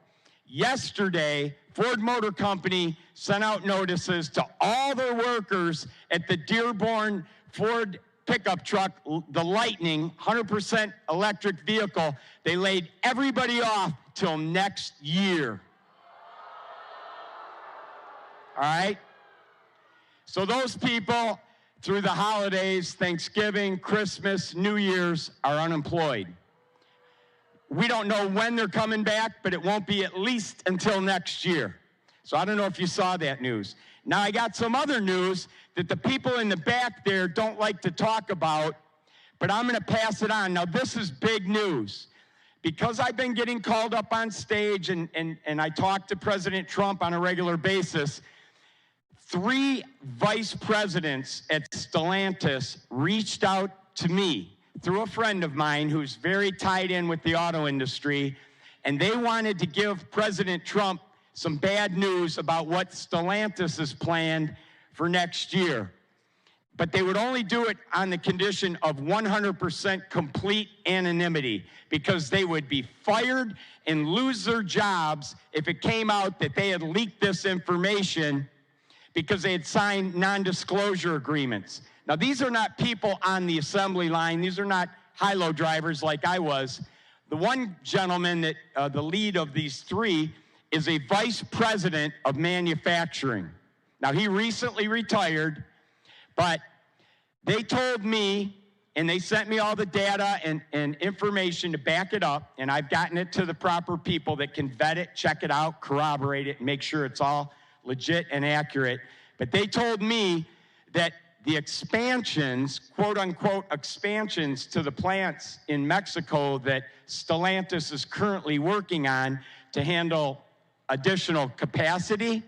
Yesterday, Ford Motor Company sent out notices to all their workers at the Dearborn Ford pickup truck, the Lightning, 100% electric vehicle. They laid everybody off till next year. All right? So those people, through the holidays, Thanksgiving, Christmas, New Year's, are unemployed. We don't know when they're coming back, but it won't be at least until next year. So I don't know if you saw that news. Now I got some other news that the people in the back there don't like to talk about, but I'm going to pass it on. Now this is big news. Because I've been getting called up on stage and I talk to President Trump on a regular basis, 3 vice presidents at Stellantis reached out to me through a friend of mine who's very tied in with the auto industry, and they wanted to give President Trump some bad news about what Stellantis has planned for next year. But they would only do it on the condition of 100% complete anonymity, because they would be fired and lose their jobs if it came out that they had leaked this information because they had signed non-disclosure agreements. Now, these are not people on the assembly line. These are not high-low drivers like I was. The one gentleman that, the lead of these 3, is a vice president of manufacturing. Now, he recently retired, but they told me, and they sent me all the data and information to back it up, and I've gotten it to the proper people that can vet it, check it out, corroborate it, and make sure it's all legit and accurate. But they told me that the expansions, quote-unquote expansions to the plants in Mexico that Stellantis is currently working on to handle additional capacity,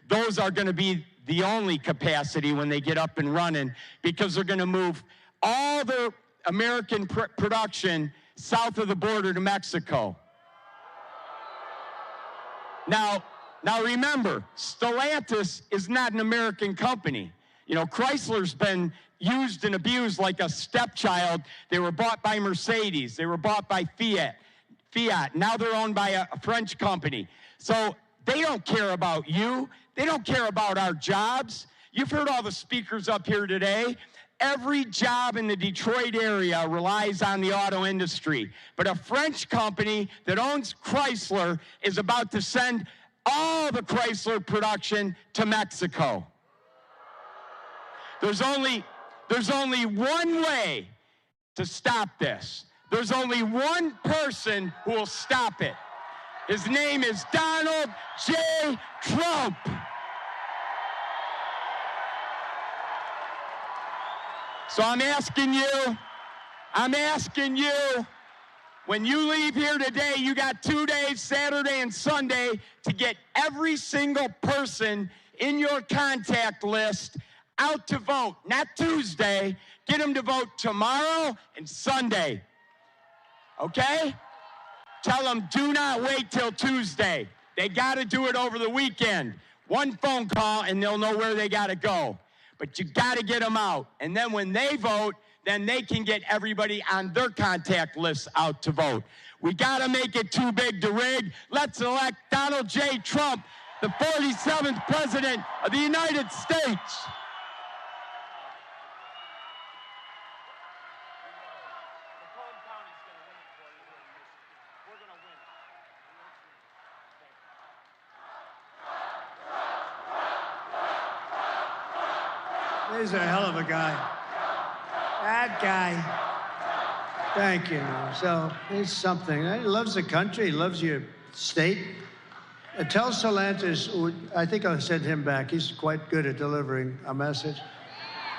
those are going to be the only capacity when they get up and running, because they're going to move all the American production south of the border to Mexico. Now remember, Stellantis is not an American company. You know, Chrysler's been used and abused like a stepchild. They were bought by Mercedes. They were bought by Fiat. Now they're owned by a French company. So they don't care about you. They don't care about our jobs. You've heard all the speakers up here today. Every job in the Detroit area relies on the auto industry. But a French company that owns Chrysler is about to send all the Chrysler production to Mexico. There's only one way to stop this. There's only one person who will stop it. His name is Donald J. Trump. So I'm asking you, when you leave here today, you got 2 days, Saturday and Sunday, to get every single person in your contact list out to vote. Not Tuesday. Get them to vote tomorrow and Sunday. Okay? Tell them, do not wait till Tuesday. They got to do it over the weekend. One phone call and they'll know where they got to go. But you got to get them out. And then when they vote, then they can get everybody on their contact list out to vote. We got to make it too big to rig. Let's elect Donald J. Trump, the 47th President of the United States. He's a hell of a guy. That guy. Thank you. So he's something. He loves the country. He loves your state. Tell Stellantis, I think I'll send him back. He's quite good at delivering a message.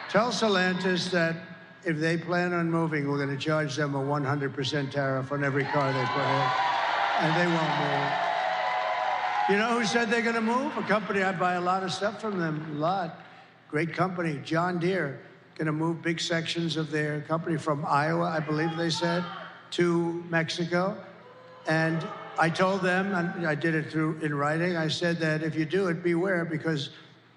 Tell Stellantis that if they plan on moving, we're going to charge them a 100% tariff on every car they put in. And they won't move. You know who said they're going to move? A company I buy a lot of stuff from them. A lot. Great company, John Deere, going to move big sections of their company from Iowa, I believe they said, to Mexico. And I told them, and I did it in writing, I said that if you do it, beware, because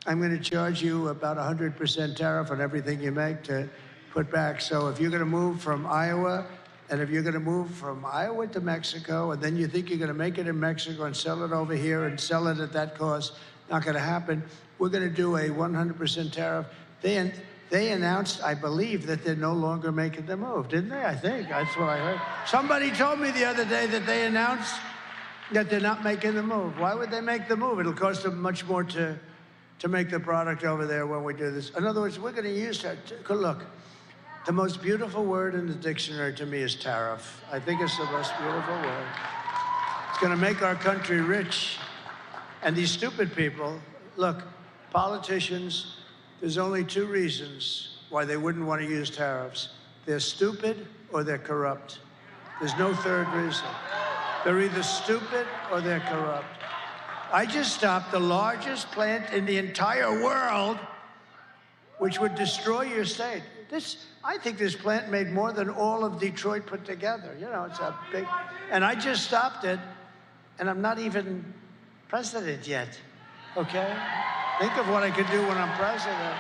I'm going to charge you about 100% tariff on everything you make to put back. So if you're going to move from Iowa And if you're going to move from Iowa to Mexico, and then you think you're going to make it in Mexico and sell it over here and sell it at that cost, not going to happen. We're going to do a 100% tariff. They announced, I believe, that they're no longer making the move, didn't they? I think that's what I heard. Somebody told me the other day that they announced that they're not making the move. Why would they make the move? It'll cost them much more to make the product over there when we do this. In other words, we're going to use that. Look, the most beautiful word in the dictionary to me is tariff. I think it's the most beautiful word. It's going to make our country rich. And these stupid people, look, politicians, there's only two reasons why they wouldn't want to use tariffs. They're stupid or they're corrupt. There's no third reason. They're either stupid or they're corrupt. I just stopped the largest plant in the entire world, which would destroy your state. I think this plant made more than all of Detroit put together. You know, it's a big, and I just stopped it, and I'm not even president yet, okay? Think of what I could do when I'm president.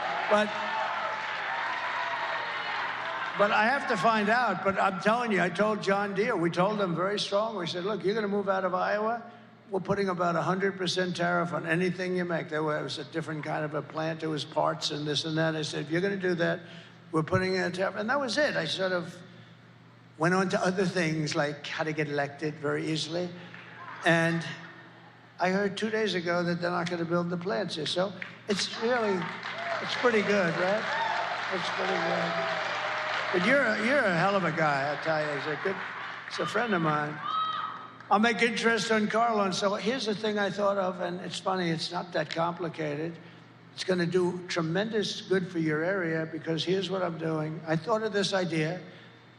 But I have to find out, but I'm telling you, I told John Deere, we told them very strong, we said, look, you're gonna move out of Iowa, we're putting about 100% tariff on anything you make. There was a different kind of a plant, there was parts and this and that. I said, if you're gonna do that, we're putting in a tariff, and that was it. I sort of went on to other things like how to get elected very easily. And I heard 2 days ago that they're not gonna build the plants here. So it's pretty good, right? It's pretty good. But you're a hell of a guy, I tell you. He's a friend of mine. I'll make interest on car loans. So here's the thing I thought of, and it's funny, it's not that complicated. It's going to do tremendous good for your area because here's what I'm doing. I thought of this idea,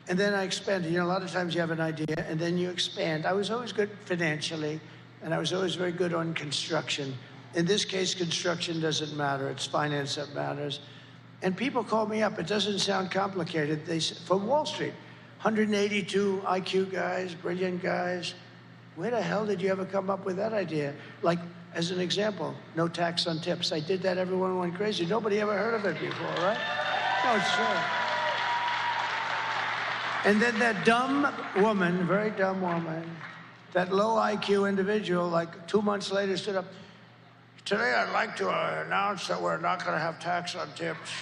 and then I expanded. You know, a lot of times you have an idea, and then you expand. I was always good financially, and I was always very good on construction. In this case, construction doesn't matter. It's finance that matters. And people call me up. It doesn't sound complicated. They from Wall Street, 182 IQ guys, brilliant guys. Where the hell did you ever come up with that idea? Like, as an example, no tax on tips. I did that, everyone went crazy. Nobody ever heard of it before, right? No, it's true. And then that dumb woman, very dumb woman, that low IQ individual, like 2 months later stood up, today I'd like to announce that we're not gonna have tax on tips.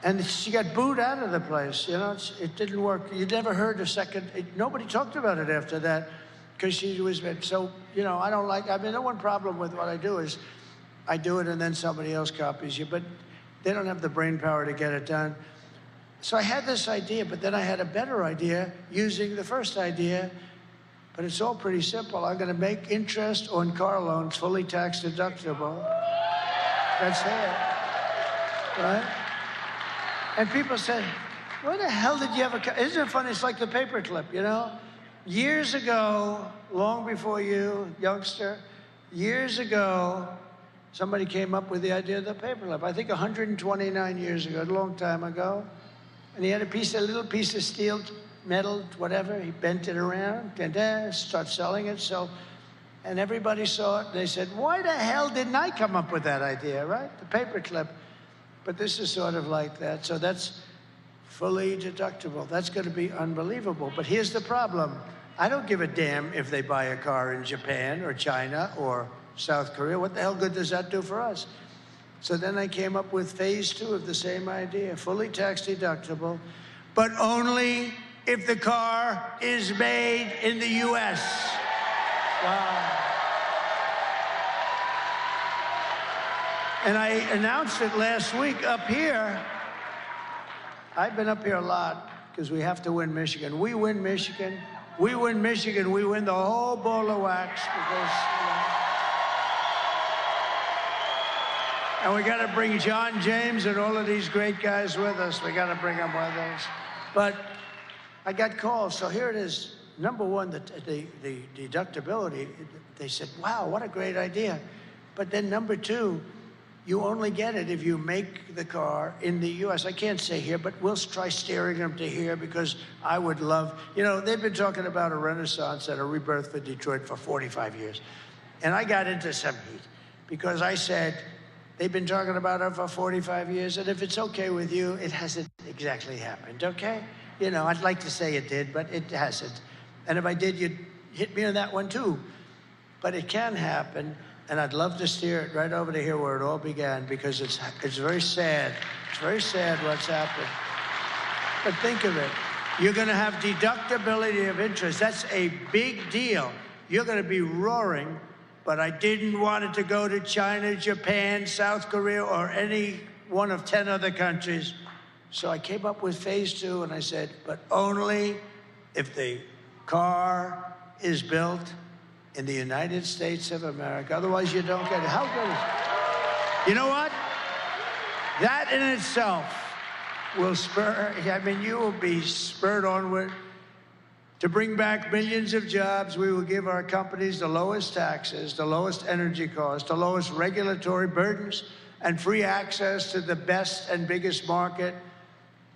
And she got booed out of the place, you know, it didn't work. You never heard a second, nobody talked about it after that because she was, so, you know, the one problem with what I do is I do it and then somebody else copies you, but they don't have the brain power to get it done. So I had this idea, but then I had a better idea using the first idea, but it's all pretty simple. I'm gonna make interest on car loans fully tax deductible. That's it, right? And people said, where the hell did you ever, isn't it funny? It's like the paperclip, you know? Years ago, long before you, youngster, years ago, somebody came up with the idea of the paperclip. I think 129 years ago, a long time ago. And he had a little piece of steel, metal, whatever. He bent it around, start selling it. So, and everybody saw it. They said, why the hell didn't I come up with that idea, right? The paperclip. But this is sort of like that. So that's fully deductible. That's going to be unbelievable. But here's the problem. I don't give a damn if they buy a car in Japan or China or South Korea. What the hell good does that do for us? So then I came up with phase 2 of the same idea, fully tax deductible, but only if the car is made in the U.S. Wow. And I announced it last week up here. I've been up here a lot because we have to win Michigan. We win Michigan. We win Michigan. We win the whole ball of wax because, and we got to bring John James and all of these great guys with us. We got to bring them with us. But I got calls. So here it is. Number one, the deductibility. They said, wow, what a great idea. But then number 2, you only get it if you make the car in the U.S. I can't say here, but we'll try steering them to here because I would love, you know, they've been talking about a renaissance and a rebirth for Detroit for 45 years. And I got into some heat because I said, they've been talking about it for 45 years, and if it's okay with you, it hasn't exactly happened, okay? You know, I'd like to say it did, but it hasn't. And if I did, you'd hit me on that one too. But it can happen, and I'd love to steer it right over to here where it all began, because it's very sad. It's very sad what's happened. But think of it. You're going to have deductibility of interest. That's a big deal. You're going to be roaring, but I didn't want it to go to China, Japan, South Korea, or any one of 10 other countries. So I came up with phase 2, and I said, but only if the car is built in the United States of America. Otherwise, you don't get it. How good is it? You know what? That in itself will spur, I mean, you will be spurred onward to bring back millions of jobs. We will give our companies the lowest taxes, the lowest energy costs, the lowest regulatory burdens, and free access to the best and biggest market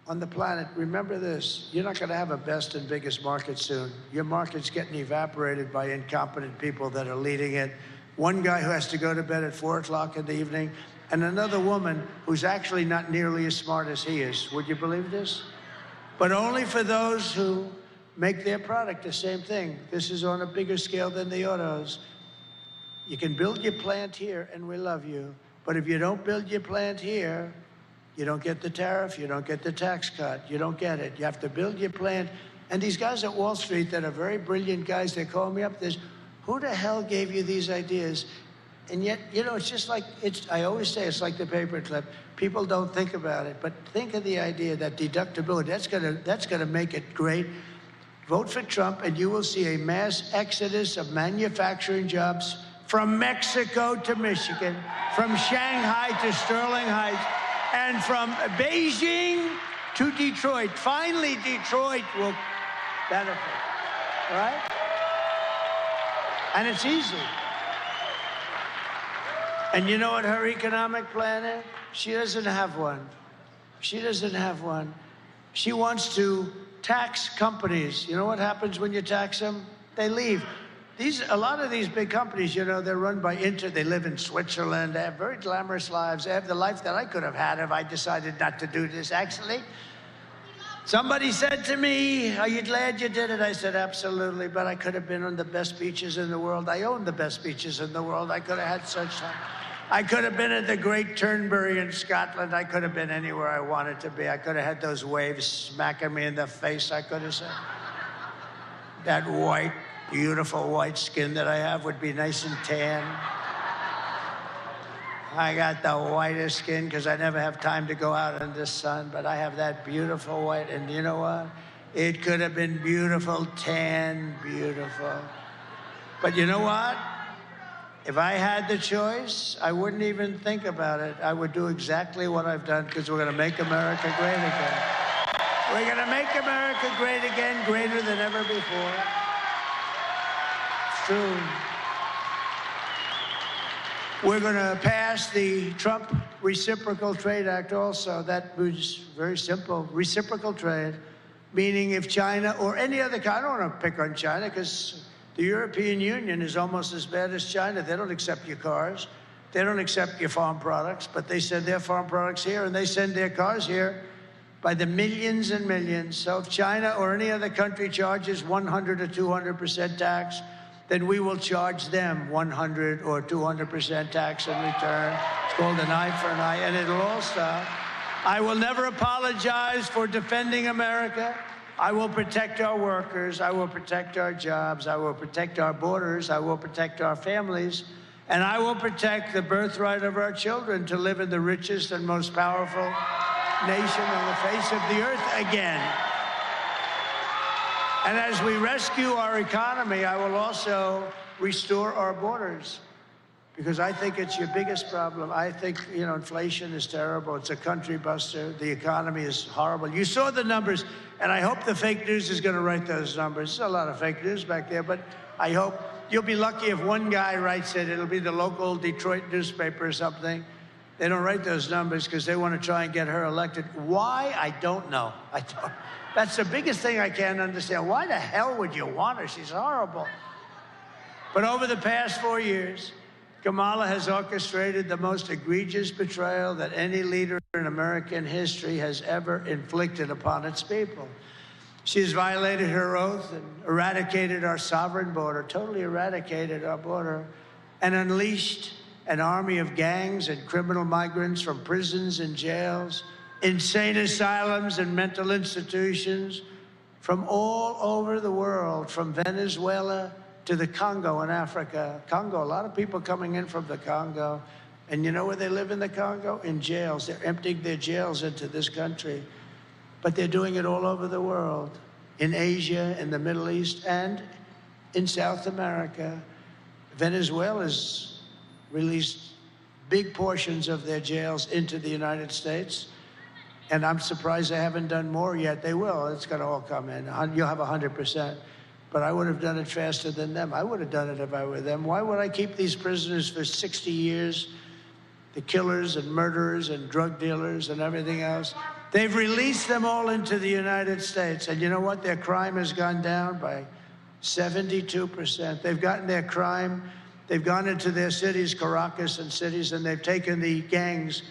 on the planet. Remember this, you're not gonna have a best and biggest market soon. Your market's getting evaporated by incompetent people that are leading it. One guy who has to go to bed at 4 o'clock in the evening, and another woman who's actually not nearly as smart as he is. Would you believe this? But only for those who make their product the same thing. This is on a bigger scale than the autos. You can build your plant here, and we love you. But if you don't build your plant here, you don't get the tariff, you don't get the tax cut, you don't get it. You have to build your plant. And these guys at Wall Street that are very brilliant guys, they call me up, there's, who the hell gave you these ideas? And yet, you know, it's just like, I always say it's like the paperclip. People don't think about it, but think of the idea that deductibility, that's gonna make it great. Vote for Trump, and you will see a mass exodus of manufacturing jobs from Mexico to Michigan, from Shanghai to Sterling Heights, and from Beijing to Detroit. Finally, Detroit will benefit, right? And it's easy. And you know what her economic plan is? She doesn't have one. She doesn't have one. She wants to tax companies. You know what happens when you tax them? They leave. A lot of these big companies, you know, they're run by they live in Switzerland, they have very glamorous lives. They have the life that I could have had if I decided not to do this, actually. Somebody said to me, are you glad you did it? I said, absolutely, but I could have been on the best beaches in the world. I own the best beaches in the world. I could have had such time. I could have been at the Great Turnberry in Scotland. I could have been anywhere I wanted to be. I could have had those waves smacking me in the face, I could have said. That white, beautiful white skin that I have would be nice and tan. I got the whitest skin because I never have time to go out in the sun, but I have that beautiful white, and you know what? It could have been beautiful, tan, beautiful. But you know what? If I had the choice, I wouldn't even think about it. I would do exactly what I've done, because we're gonna make America great again. We're gonna make America great again, greater than ever before. It's true. We're gonna pass the Trump Reciprocal Trade Act also. That was very simple, reciprocal trade, meaning if China or any other country, I don't wanna pick on China, because the European Union is almost as bad as China. They don't accept your cars. They don't accept your farm products, but they send their farm products here, and they send their cars here by the millions and millions. So if China or any other country charges 100 or 200% tax, then we will charge them 100 or 200% tax in return. It's called an eye for an eye, and it'll all stop. I will never apologize for defending America. I will protect our workers. I will protect our jobs. I will protect our borders. I will protect our families. And I will protect the birthright of our children to live in the richest and most powerful nation on the face of the earth again. And as we rescue our economy, I will also restore our borders, because I think it's your biggest problem. I think, you know, inflation is terrible. It's a country buster. The economy is horrible. You saw the numbers, and I hope the fake news is going to write those numbers. There's a lot of fake news back there, but I hope you'll be lucky if one guy writes it. It'll be the local Detroit newspaper or something. They don't write those numbers because they want to try and get her elected. Why? I don't know. That's the biggest thing I can't understand. Why the hell would you want her? She's horrible. But over the past 4 years, Kamala has orchestrated the most egregious betrayal that any leader in American history has ever inflicted upon its people. She has violated her oath and eradicated our sovereign border, totally eradicated our border, and unleashed an army of gangs and criminal migrants from prisons and jails, insane asylums and mental institutions from all over the world, from Venezuela to the Congo in Africa. Congo, a lot of people coming in from the Congo. And you know where they live in the Congo? In jails. They're emptying their jails into this country. But they're doing it all over the world, in Asia, in the Middle East, and in South America. Venezuela's released big portions of their jails into the United States. And I'm surprised they haven't done more yet. They will. It's going to all come in. You'll have 100%. But I would have done it faster than them. I would have done it if I were them. Why would I keep these prisoners for 60 years? The killers and murderers and drug dealers and everything else. They've released them all into the United States. And you know what? Their crime has gone down by 72%. They've gotten their crime. They've gone into their cities, Caracas and cities, and they've taken the gangs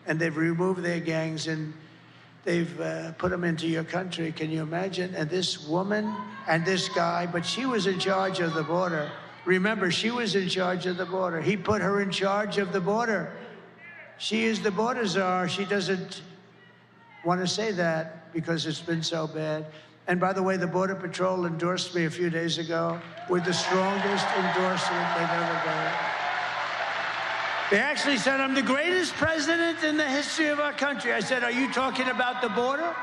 and they've removed their gangs and they've put them into your country. Can you imagine? And this woman and this guy, but she was in charge of the border. Remember, she was in charge of the border. He put her in charge of the border. She is the border czar. She doesn't want to say that because it's been so bad. And by the way, the Border Patrol endorsed me a few days ago with the strongest endorsement they've ever done. They actually said, I'm the greatest president in the history of our country. I said, are you talking about the border?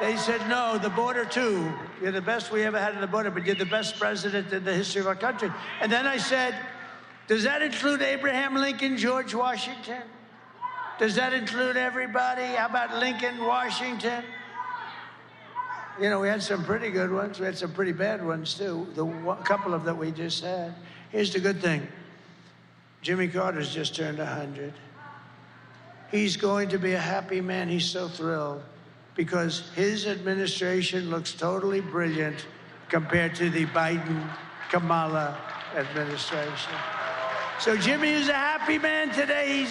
They said, no, the border too. You're the best we ever had in the border, but you're the best president in the history of our country. And then I said, does that include Abraham Lincoln, George Washington? Does that include everybody? How about Lincoln, Washington? You know, we had some pretty good ones. We had some pretty bad ones, too. The couple of that we just had. Here's the good thing. Jimmy Carter's just turned 100. He's going to be a happy man. He's so thrilled because his administration looks totally brilliant compared to the Biden-Kamala administration. So Jimmy is a happy man today.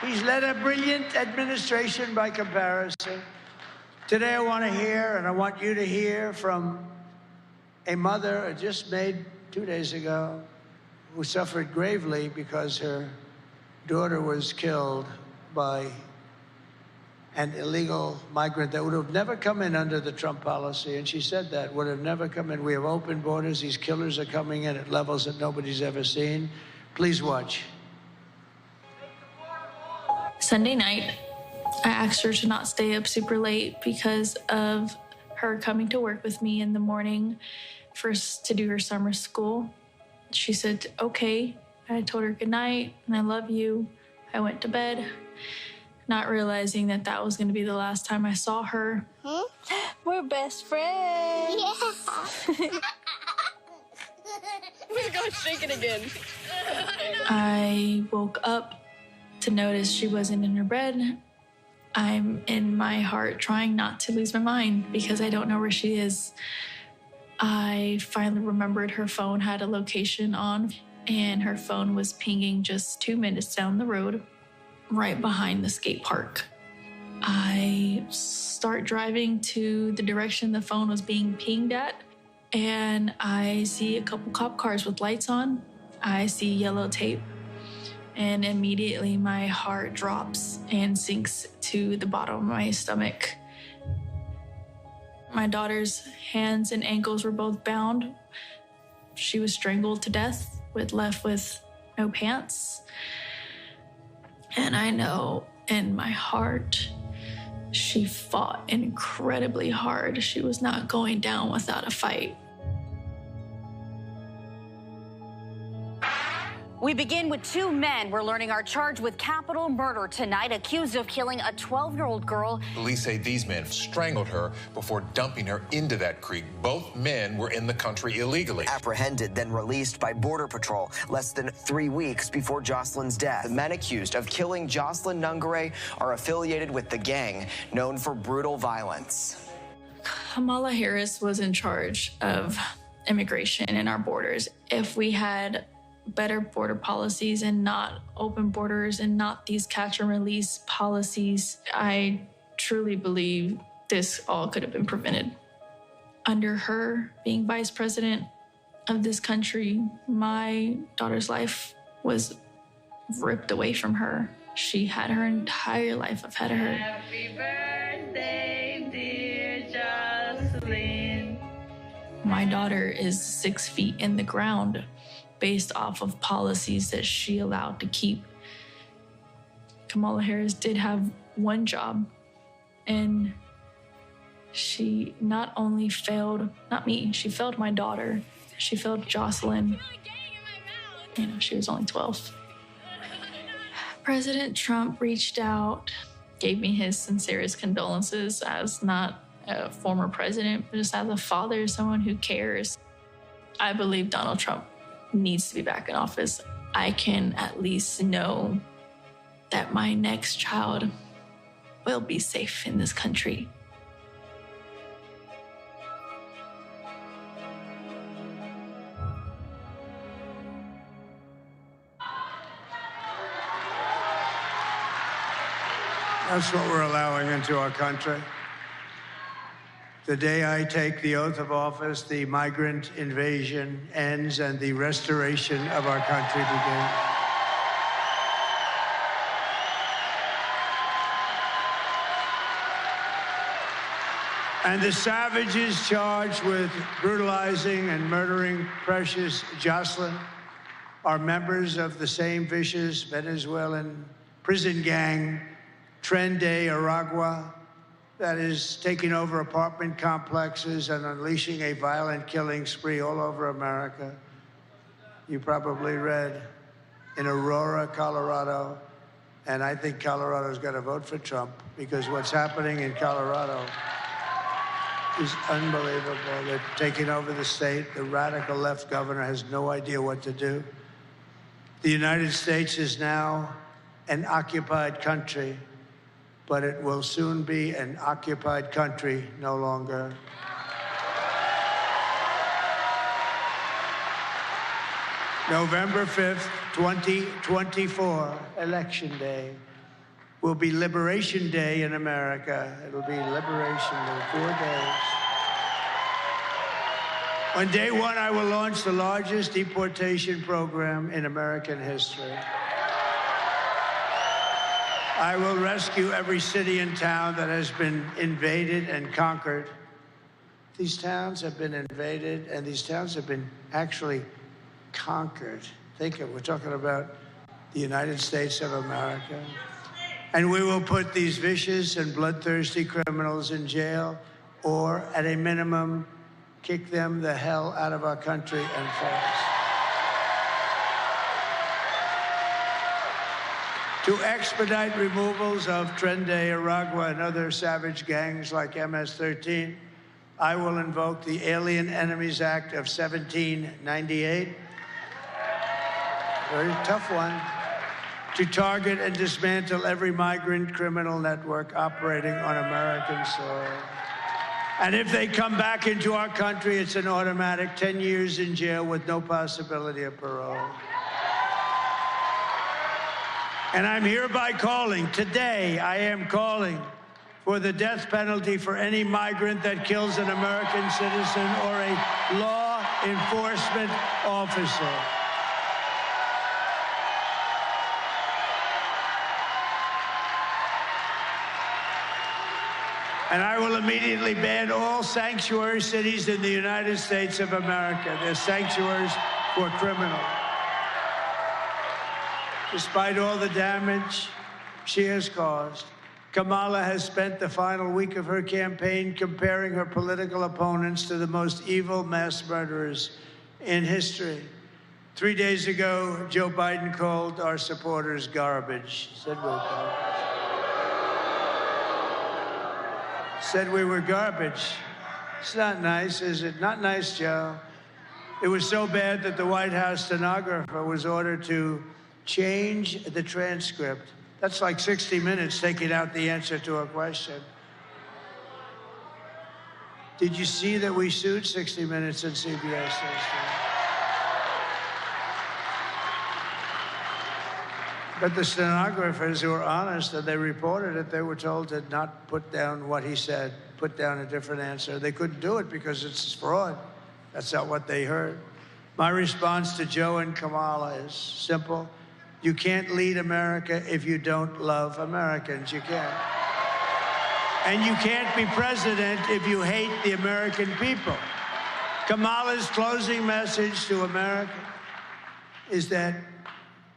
He's led a brilliant administration by comparison. Today I want to hear, and I want you to hear from a mother just made 2 days ago who suffered gravely because her daughter was killed by an illegal migrant that would have never come in under the Trump policy. And she said that, would have never come in. We have open borders. These killers are coming in at levels that nobody's ever seen. Please watch. Sunday night, I asked her to not stay up super late because of her coming to work with me in the morning first to do her summer school. She said, okay. I told her good night and I love you. I went to bed, not realizing that that was going to be the last time I saw her. We're best friends. Yeah. We're going to shake it again. I woke up to notice she wasn't in her bed. I'm in my heart trying not to lose my mind because I don't know where she is. I finally remembered her phone had a location on and her phone was pinging just 2 minutes down the road, right behind the skate park. I start driving to the direction the phone was being pinged at, and I see a couple cop cars with lights on. I see yellow tape, and immediately my heart drops and sinks to the bottom of my stomach. My daughter's hands and ankles were both bound. She was strangled to death, left with no pants. And I know in my heart, she fought incredibly hard. She was not going down without a fight. We begin with two men we're learning are charged with capital murder tonight, accused of killing a 12-year-old girl. Police say these men strangled her before dumping her into that creek. Both men were in the country illegally. Apprehended, then released by Border Patrol less than 3 weeks before Jocelyn's death. The men accused of killing Jocelyn Nungare are affiliated with the gang known for brutal violence. Kamala Harris was in charge of immigration in our borders. If we had better border policies and not open borders and not these catch and release policies, I truly believe this all could have been prevented. under her being vice president of this country, my daughter's life was ripped away from her. She had her entire life ahead of her. Happy birthday, dear Jocelyn. My daughter is 6 feet in the ground based off of policies that she allowed to keep. Kamala Harris did have one job, and she not only failed, not me, she failed my daughter. She failed Jocelyn. You know, she was only 12. President Trump reached out, gave me his sincerest condolences as not a former president, but just as a father, someone who cares. I believe Donald Trump needs to be back in office. I can at least know that my next child will be safe in this country. That's what we're allowing into our country. The day I take the oath of office, the migrant invasion ends and the restoration of our country begins. And the savages charged with brutalizing and murdering precious Jocelyn are members of the same vicious Venezuelan prison gang, Tren de Aragua, that is taking over apartment complexes and unleashing a violent killing spree all over America. You probably read in Aurora, Colorado, and I think Colorado's got to vote for Trump because what's happening in Colorado is unbelievable. They're taking over the state. The radical left governor has no idea what to do. The United States is now an occupied country, but it will soon be an occupied country no longer. November 5th, 2024, Election Day, will be Liberation Day in America. It'll be Liberation Day, 4 days. On day one, I will launch the largest deportation program in American history. I will rescue every city and town that has been invaded and conquered. These towns have been invaded, and these towns have been actually conquered. Think of it, we're talking about the United States of America. And we will put these vicious and bloodthirsty criminals in jail, or at a minimum, kick them the hell out of our country and fast. To expedite removals of Tren de Aragua and other savage gangs like MS-13, I will invoke the Alien Enemies Act of 1798. Very tough one. To target and dismantle every migrant criminal network operating on American soil. And if they come back into our country, it's an automatic 10 years in jail with no possibility of parole. And I'm hereby calling, today I am calling for the death penalty for any migrant that kills an American citizen or a law enforcement officer. And I will immediately ban all sanctuary cities in the United States of America. They're sanctuaries for criminals. Despite all the damage she has caused, Kamala has spent the final week of her campaign comparing her political opponents to the most evil mass murderers in history. 3 days ago, Joe Biden called our supporters garbage. He said we're garbage. Said we were garbage. It's not nice, is it? Not nice, Joe. It was so bad that the White House stenographer was ordered to change the transcript. That's like 60 minutes taking out the answer to a question. Did you see that we sued 60 Minutes and CBS yesterday? But the stenographers who were honest and they reported it, they were told to not put down what he said, put down a different answer. They couldn't do it because it's fraud. That's not what they heard. My response to Joe and Kamala is simple. You can't lead America if you don't love Americans. You can't. And you can't be president if you hate the American people. Kamala's closing message to America is that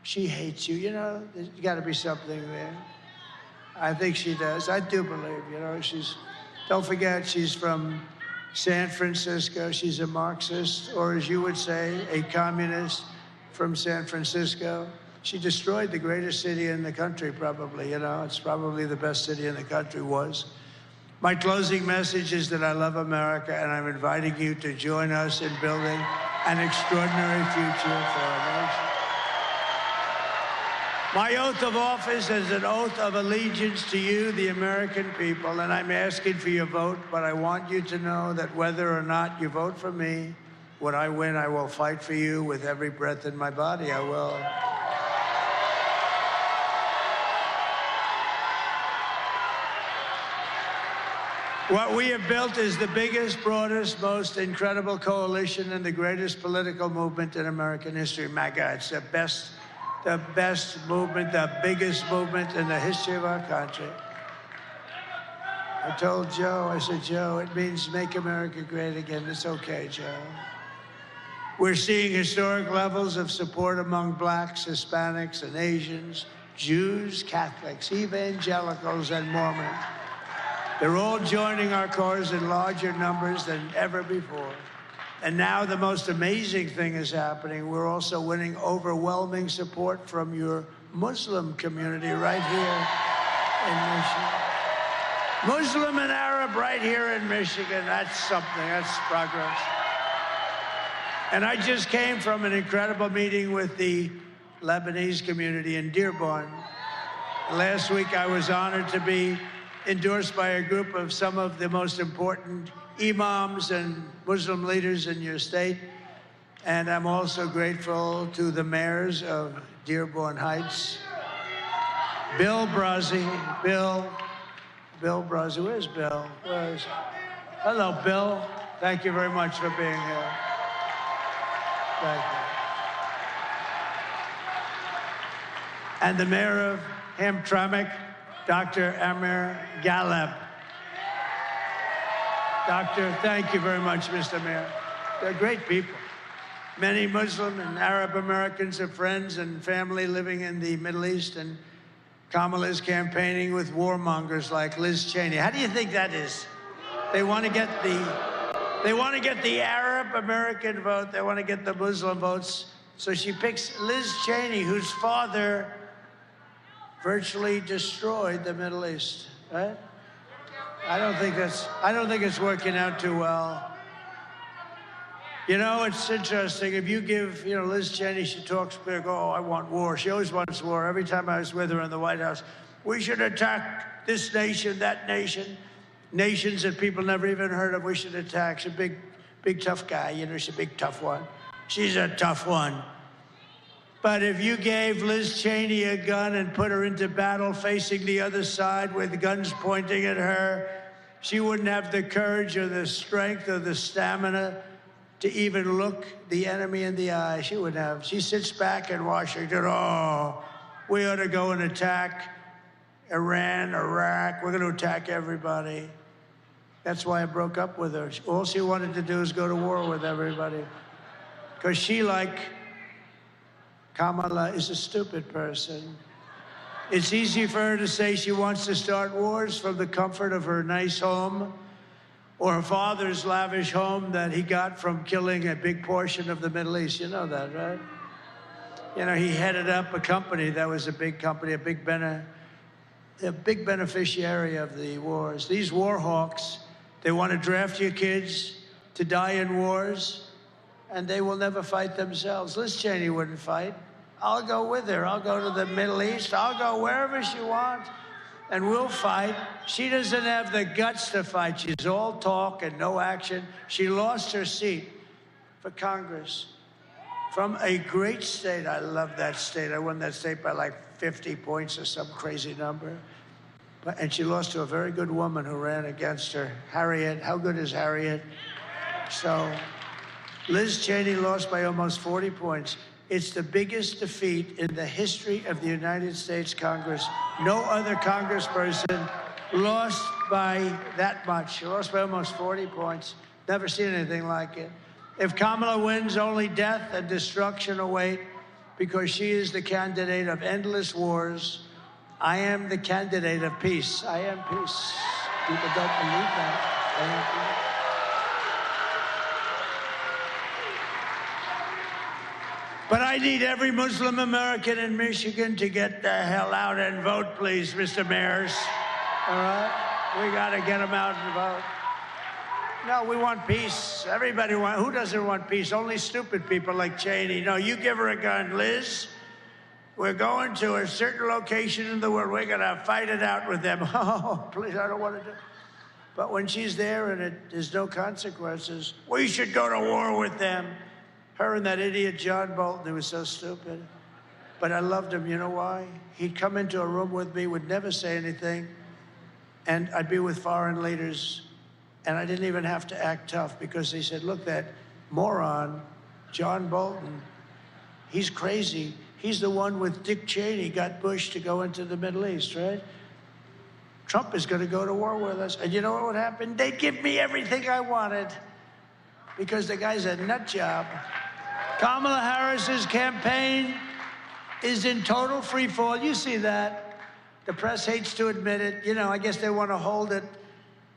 she hates you. You know, there's got to be something there. I think she does. I do believe, you know, don't forget, she's from San Francisco. She's a Marxist, or as you would say, a communist from San Francisco. She destroyed the greatest city in the country, probably. You know, it's probably the best city in the country was. My closing message is that I love America, and I'm inviting you to join us in building an extraordinary future for our nation. My oath of office is an oath of allegiance to you, the American people, and I'm asking for your vote, but I want you to know that whether or not you vote for me, when I win, I will fight for you with every breath in my body. I will. What we have built is the biggest, broadest, most incredible coalition and the greatest political movement in American history. My God, it's the best movement, the biggest movement in the history of our country. I told Joe, I said, Joe, it means make America great again. It's okay, Joe. We're seeing historic levels of support among blacks, Hispanics, and Asians, Jews, Catholics, evangelicals, and Mormons. They're all joining our cause in larger numbers than ever before. And now the most amazing thing is happening. We're also winning overwhelming support from your Muslim community right here in Michigan. Muslim and Arab right here in Michigan. That's something. That's progress. And I just came from an incredible meeting with the Lebanese community in Dearborn. Last week, I was honored to be endorsed by a group of some of the most important imams and Muslim leaders in your state. And I'm also grateful to the mayors of Dearborn Heights. Bill Brazzi, Bill Brazzi, where's Bill? Hello, Bill. Thank you very much for being here. Thank you. And the mayor of Hamtramck, Dr. Amir Galeb. Doctor, thank you very much, Mr. Mayor. They're great people. Many Muslim and Arab Americans are friends and family living in the Middle East, and Kamala is campaigning with warmongers like Liz Cheney. How do you think that is? They want to get the Arab American vote. They want to get the Muslim votes. So she picks Liz Cheney, whose father virtually destroyed the Middle East, right? I don't think it's working out too well. You know, it's interesting. If you give, you know, Liz Cheney, she talks big, oh, I want war. She always wants war. Every time I was with her in the White House, we should attack this nation, that nation, nations that people never even heard of, we should attack. She's a big tough guy, you know, she's a big tough one. She's a tough one. But if you gave Liz Cheney a gun and put her into battle facing the other side with guns pointing at her, she wouldn't have the courage or the strength or the stamina to even look the enemy in the eye. She wouldn't have. She sits back in Washington, oh, we ought to go and attack Iran, Iraq. We're going to attack everybody. That's why I broke up with her. All she wanted to do is go to war with everybody. Because she, like Kamala, is a stupid person. It's easy for her to say she wants to start wars from the comfort of her nice home or her father's lavish home that he got from killing a big portion of the Middle East. You know that, right? You know, he headed up a company that was a big company, a big beneficiary of the wars. These war hawks, they want to draft your kids to die in wars, and they will never fight themselves. Liz Cheney wouldn't fight. I'll go with her. I'll go to the Middle East. I'll go wherever she wants, and we'll fight. She doesn't have the guts to fight. She's all talk and no action. She lost her seat for Congress from a great state. I love that state. I won that state by like 50 points or some crazy number. And she lost to a very good woman who ran against her, Harriet. How good is Harriet? So Liz Cheney lost by almost 40 points. It's the biggest defeat in the history of the United States Congress. No other congressperson lost by that much. She lost by almost 40 points. Never seen anything like it. If Kamala wins, only death and destruction await, because she is the candidate of endless wars. I am the candidate of peace. I am peace. People don't believe that. I am peace. But I need every Muslim American in Michigan to get the hell out and vote, please, Mr. Mayors. All right? We got to get them out and vote. No, we want peace. Everybody wants. Who doesn't want peace? Only stupid people like Cheney. No, you give her a gun, Liz. We're going to a certain location in the world. We're going to fight it out with them. Oh, please, I don't want to do it. But when she's there and there's no consequences, we should go to war with them. Her and that idiot John Bolton, who was so stupid. But I loved him. You know why? He'd come into a room with me, would never say anything, and I'd be with foreign leaders, and I didn't even have to act tough, because they said, look, that moron, John Bolton, he's crazy. He's the one with Dick Cheney got Bush to go into the Middle East, right? Trump is going to go to war with us. And you know what would happen? They'd give me everything I wanted, because the guy's a nut job. Kamala Harris's campaign is in total free fall. You see that. The press hates to admit it. You know, I guess they want to hold it.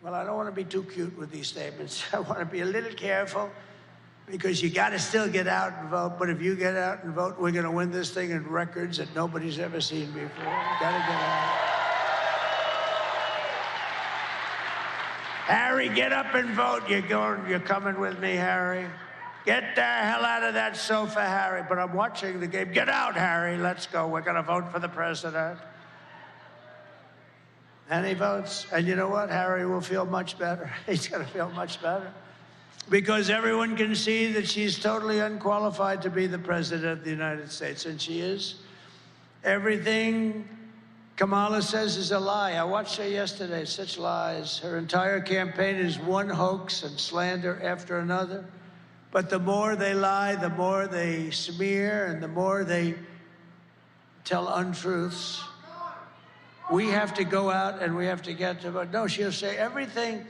Well, I don't want to be too cute with these statements. I want to be a little careful, because you got to still get out and vote. But if you get out and vote, we're going to win this thing in records that nobody's ever seen before. You got to get out. Harry, get up and vote. You're coming with me, Harry. Get the hell out of that sofa, Harry. But I'm watching the game. Get out, Harry. Let's go. We're going to vote for the president. And he votes. And you know what? Harry will feel much better. He's going to feel much better. Because everyone can see that she's totally unqualified to be the president of the United States. And she is. Everything Kamala says is a lie. I watched her yesterday. Such lies. Her entire campaign is one hoax and slander after another. But the more they lie, the more they smear, and the more they tell untruths. We have to go out and we have to get to vote. No, she'll say everything.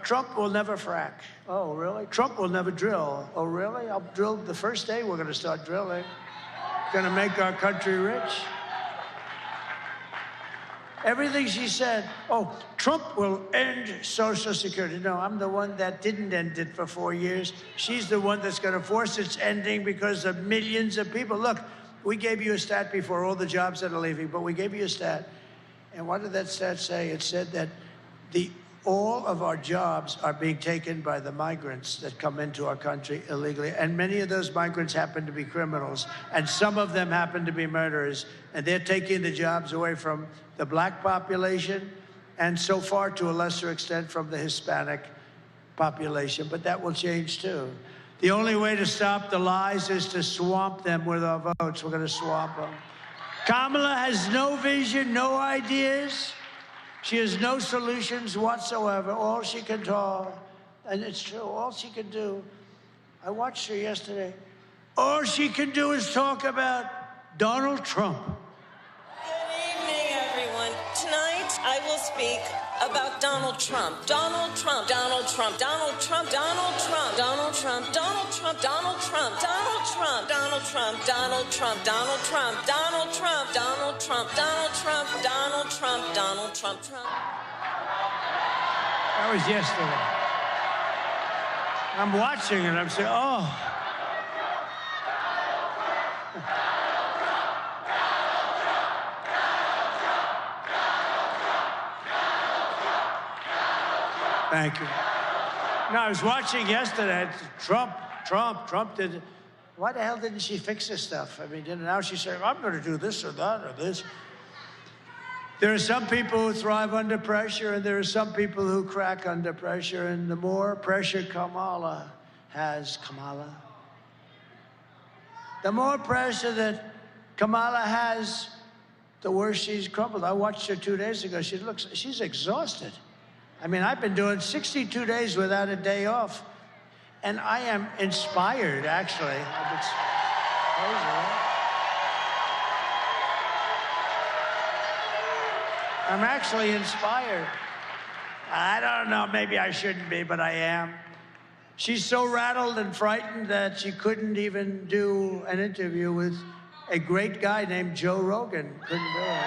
Trump will never frack. Oh, really? Trump will never drill. Oh, really? I'll drill the first day we're going to start drilling. Going to make our country rich. Everything she said, oh, Trump will end Social Security. No, I'm the one that didn't end it for 4 years. She's the one that's going to force its ending because of millions of people. Look, we gave you a stat before, all the jobs that are leaving, but we gave you a stat. And what did that stat say? It said that all of our jobs are being taken by the migrants that come into our country illegally. And many of those migrants happen to be criminals. And some of them happen to be murderers. And they're taking the jobs away from the black population, and so far, to a lesser extent, from the Hispanic population. But that will change, too. The only way to stop the lies is to swamp them with our votes. We're going to swamp them. Kamala has no vision, no ideas. She has no solutions whatsoever. All she can talk, and it's true, all she can do. I watched her yesterday. All she can do is talk about Donald Trump. Good evening, everyone. Tonight, I will speak about Donald Trump. Donald Trump, Donald Trump, Donald Trump, Donald Trump, Donald Trump, Donald Trump, Donald Trump, Donald Trump, Donald Trump, Donald Trump, Donald Trump, Donald Trump, Donald Trump, Donald Trump, Donald Trump, Donald Trump, Trump. That was yesterday. I'm watching it, I'm saying, oh. Thank you. No, I was watching yesterday. Trump did. Why the hell didn't she fix this stuff? I mean, now she's saying, I'm going to do this or that or this. There are some people who thrive under pressure, and there are some people who crack under pressure. And the more pressure Kamala has, The more pressure that Kamala has, the worse she's crumbled. I watched her 2 days ago. She's exhausted. I mean, I've been doing 62 days without a day off, and I am inspired, actually. I'm actually inspired. I don't know, maybe I shouldn't be, but I am. She's so rattled and frightened that she couldn't even do an interview with a great guy named Joe Rogan. Couldn't do it.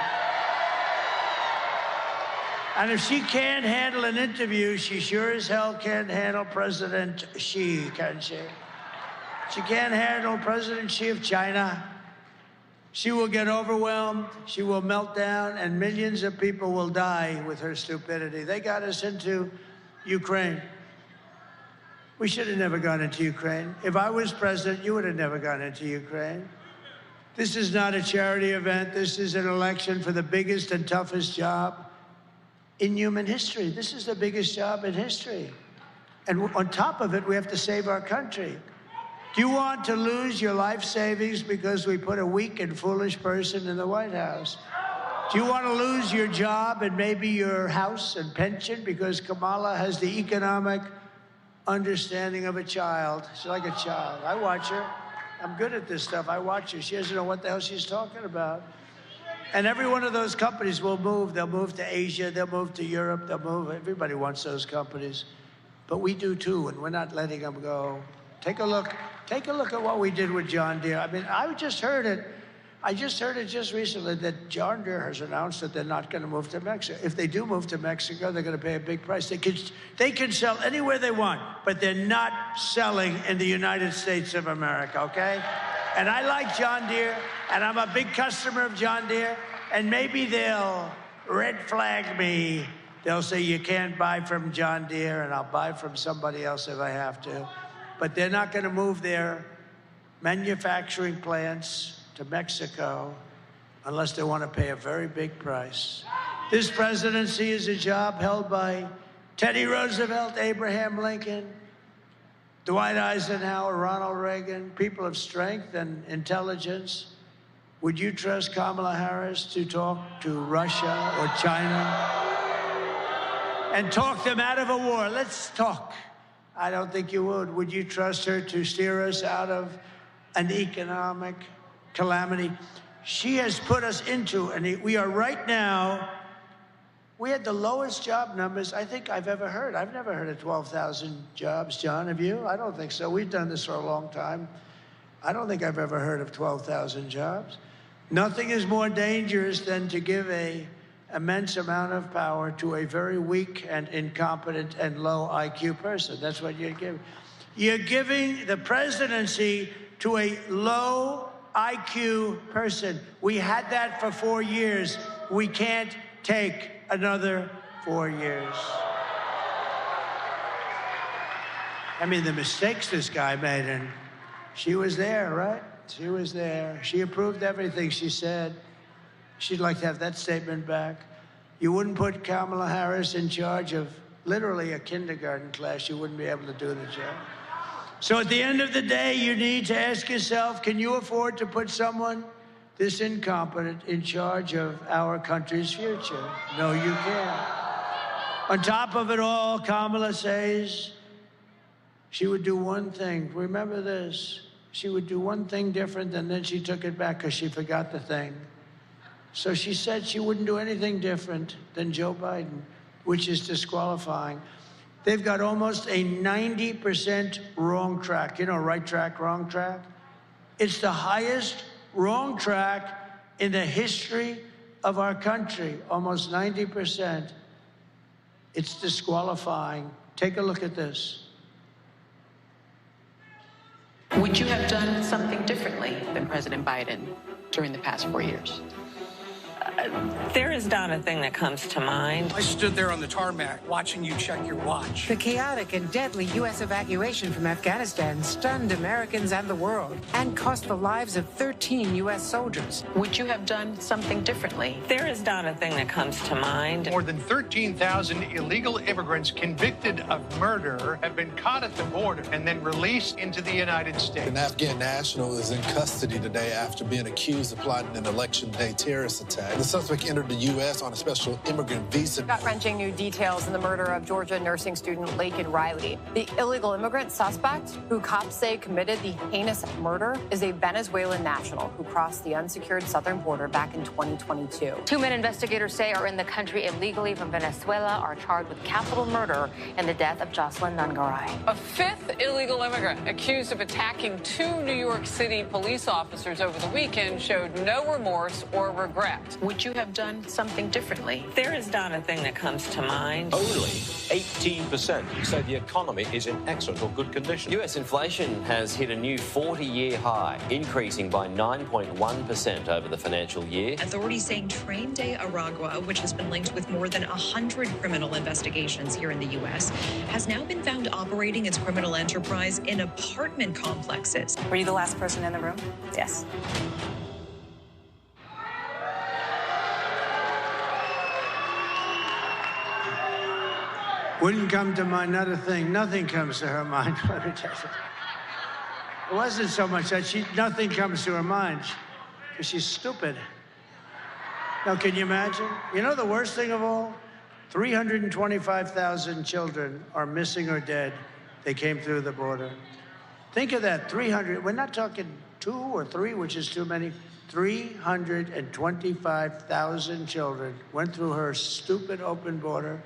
And if she can't handle an interview, she sure as hell can't handle President Xi, can she? She can't handle President Xi of China. She will get overwhelmed, she will melt down, and millions of people will die with her stupidity. They got us into Ukraine. We should have never gone into Ukraine. If I was president, you would have never gone into Ukraine. This is not a charity event. This is an election for the biggest and toughest job in human history. This is the biggest job in history. And on top of it, we have to save our country. Do you want to lose your life savings because we put a weak and foolish person in the White House? Do you want to lose your job and maybe your house and pension because Kamala has the economic understanding of a child? She's like a child. I watch her. I'm good at this stuff. I watch her. She doesn't know what the hell she's talking about. And every one of those companies will move. They'll move to Asia. They'll move to Europe. They'll move. Everybody wants those companies. But we do too, and we're not letting them go. Take a look. Take a look at what we did with John Deere. I mean, I just heard it. I just heard it just recently that John Deere has announced that they're not going to move to Mexico. If they do move to Mexico, they're going to pay a big price. They can sell anywhere they want, but they're not selling in the United States of America, okay? And I like John Deere, and I'm a big customer of John Deere, and maybe they'll red flag me. They'll say you can't buy from John Deere, and I'll buy from somebody else if I have to. But they're not going to move their manufacturing plants to Mexico unless they want to pay a very big price. This presidency is a job held by Teddy Roosevelt, Abraham Lincoln, Dwight Eisenhower, Ronald Reagan, people of strength and intelligence. Would you trust Kamala Harris to talk to Russia or China and talk them out of a war? Let's talk. I don't think you would. Would you trust her to steer us out of an economic calamity? She has put us into, and we are right now, we had the lowest job numbers I think I've ever heard. I've never heard of 12,000 jobs, John, have you? I don't think so. We've done this for a long time. I don't think I've ever heard of 12,000 jobs. Nothing is more dangerous than to give an immense amount of power to a very weak and incompetent and low IQ person. That's what you're giving. You're giving the presidency to a low IQ person. We had that for 4 years. We can't take another 4 years. I mean, the mistakes this guy made, and she was there, right? She was there. She approved everything she said. She'd like to have that statement back. You wouldn't put Kamala Harris in charge of literally a kindergarten class. You wouldn't be able to do the job. So at the end of the day, you need to ask yourself, can you afford to put someone this incompetent in charge of our country's future? No, you can't. On top of it all, Kamala says she would do one thing. Remember this. She would do one thing different, and then she took it back because she forgot the thing. So she said she wouldn't do anything different than Joe Biden, which is disqualifying. They've got almost a 90% wrong track. You know, right track, wrong track? It's the highest wrong track in the history of our country, almost 90%. It's disqualifying. Take a look at this. Would you have done something differently than President Biden during the past 4 years? There is not a thing that comes to mind. I stood there on the tarmac watching you check your watch. The chaotic and deadly U.S. evacuation from Afghanistan stunned Americans and the world and cost the lives of 13 U.S. soldiers. Would you have done something differently? There is not a thing that comes to mind. More than 13,000 illegal immigrants convicted of murder have been caught at the border and then released into the United States. An Afghan national is in custody today after being accused of plotting an election day terrorist attack. The suspect entered the U.S. on a special immigrant visa. Gut-wrenching new details in the murder of Georgia nursing student Laken Riley. The illegal immigrant suspect, who cops say committed the heinous murder, is a Venezuelan national who crossed the unsecured southern border back in 2022. 2 men investigators say are in the country illegally from Venezuela are charged with capital murder in the death of Jocelyn Nungaray. A fifth illegal immigrant accused of attacking 2 New York City police officers over the weekend showed no remorse or regret. Would you have done something differently? There is not a thing that comes to mind. Only 18% say the economy is in excellent or good condition. US inflation has hit a new 40-year high, increasing by 9.1% over the financial year. Authorities saying Train de Aragua, which has been linked with more than 100 criminal investigations here in the U.S., has now been found operating its criminal enterprise in apartment complexes. Were you the last person in the room? Yes. Wouldn't come to mind, not a thing. Nothing comes to her mind. Let me tell you. It wasn't so much that nothing comes to her mind, because she's stupid. Now, can you imagine? You know the worst thing of all? 325,000 children are missing or dead. They came through the border. Think of that, 300. We're not talking 2 or 3, which is too many. 325,000 children went through her stupid open border,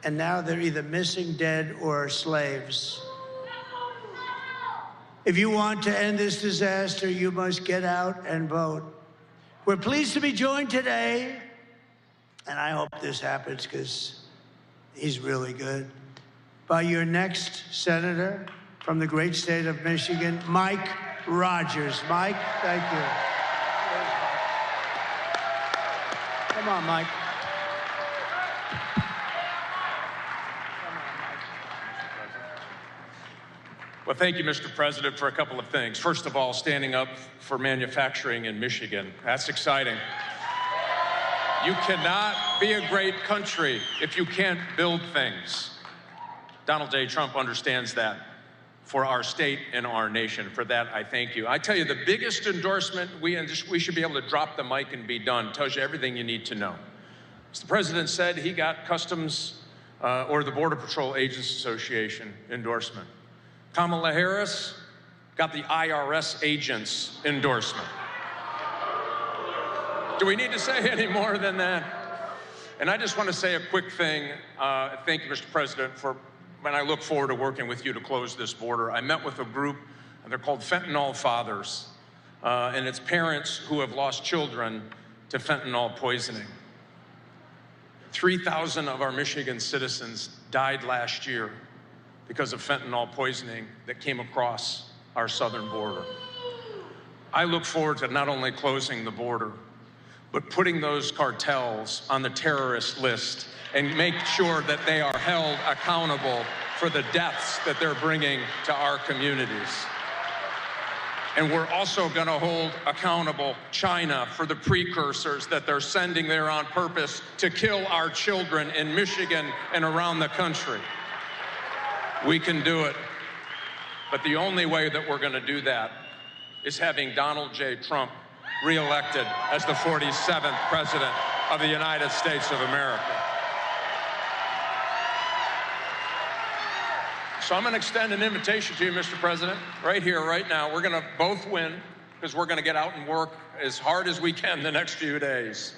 and now they're either missing, dead, or slaves. If you want to end this disaster, you must get out and vote. We're pleased to be joined today, and I hope this happens because he's really good, by your next senator from the great state of Michigan, Mike Rogers. Mike, thank you. Come on, Mike. Well, thank you, Mr. President, for a couple of things. First of all, standing up for manufacturing in Michigan. That's exciting. You cannot be a great country if you can't build things. Donald J. Trump understands that for our state and our nation. For that, I thank you. I tell you, the biggest endorsement, we should be able to drop the mic and be done, tells you everything you need to know. As the president said, he got Customs or the Border Patrol Agents Association endorsement. Kamala Harris got the IRS agents endorsement. Do we need to say any more than that? And I just want to say a quick thing. Thank you, Mr. President, and I look forward to working with you to close this border. I met with a group, and they're called Fentanyl Fathers, and it's parents who have lost children to fentanyl poisoning. 3,000 of our Michigan citizens died last year because of fentanyl poisoning that came across our southern border. I look forward to not only closing the border, but putting those cartels on the terrorist list and make sure that they are held accountable for the deaths that they're bringing to our communities. And we're also going to hold accountable China for the precursors that they're sending there on purpose to kill our children in Michigan and around the country. We can do it, but the only way that we're going to do that is having Donald J. Trump reelected as the 47th President of the United States of America. So I'm going to extend an invitation to you, Mr. President, right here, right now. We're going to both win because we're going to get out and work as hard as we can the next few days.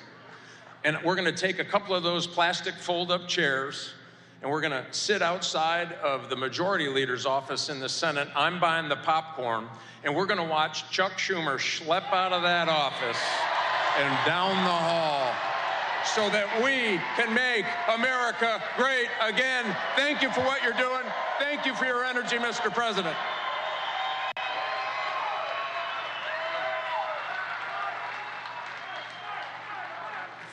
And we're going to take a couple of those plastic fold-up chairs, and we're going to sit outside of the majority leader's office in the Senate. I'm buying the popcorn, and we're going to watch Chuck Schumer schlep out of that office and down the hall so that we can make America great again. Thank you for what you're doing. Thank you for your energy, Mr. President.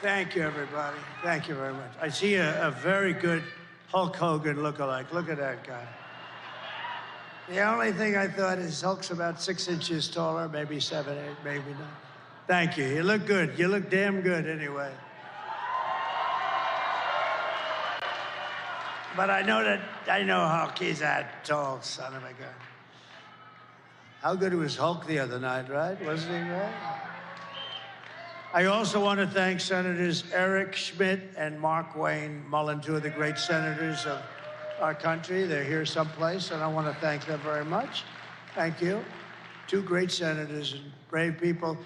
Thank you, everybody. Thank you very much. I see a very good Hulk Hogan lookalike. Look at that guy. The only thing I thought is Hulk's about 6 inches taller, maybe 7, 8, maybe not. Thank you. You look good. You look damn good anyway. But I know Hulk. He's that tall son of a gun. How good was Hulk the other night, right? Wasn't he, right? I also want to thank Senators Eric Schmidt and Mark Wayne Mullen, two of the great senators of our country. They're here someplace, and I want to thank them very much. Thank you. Two great senators and brave people.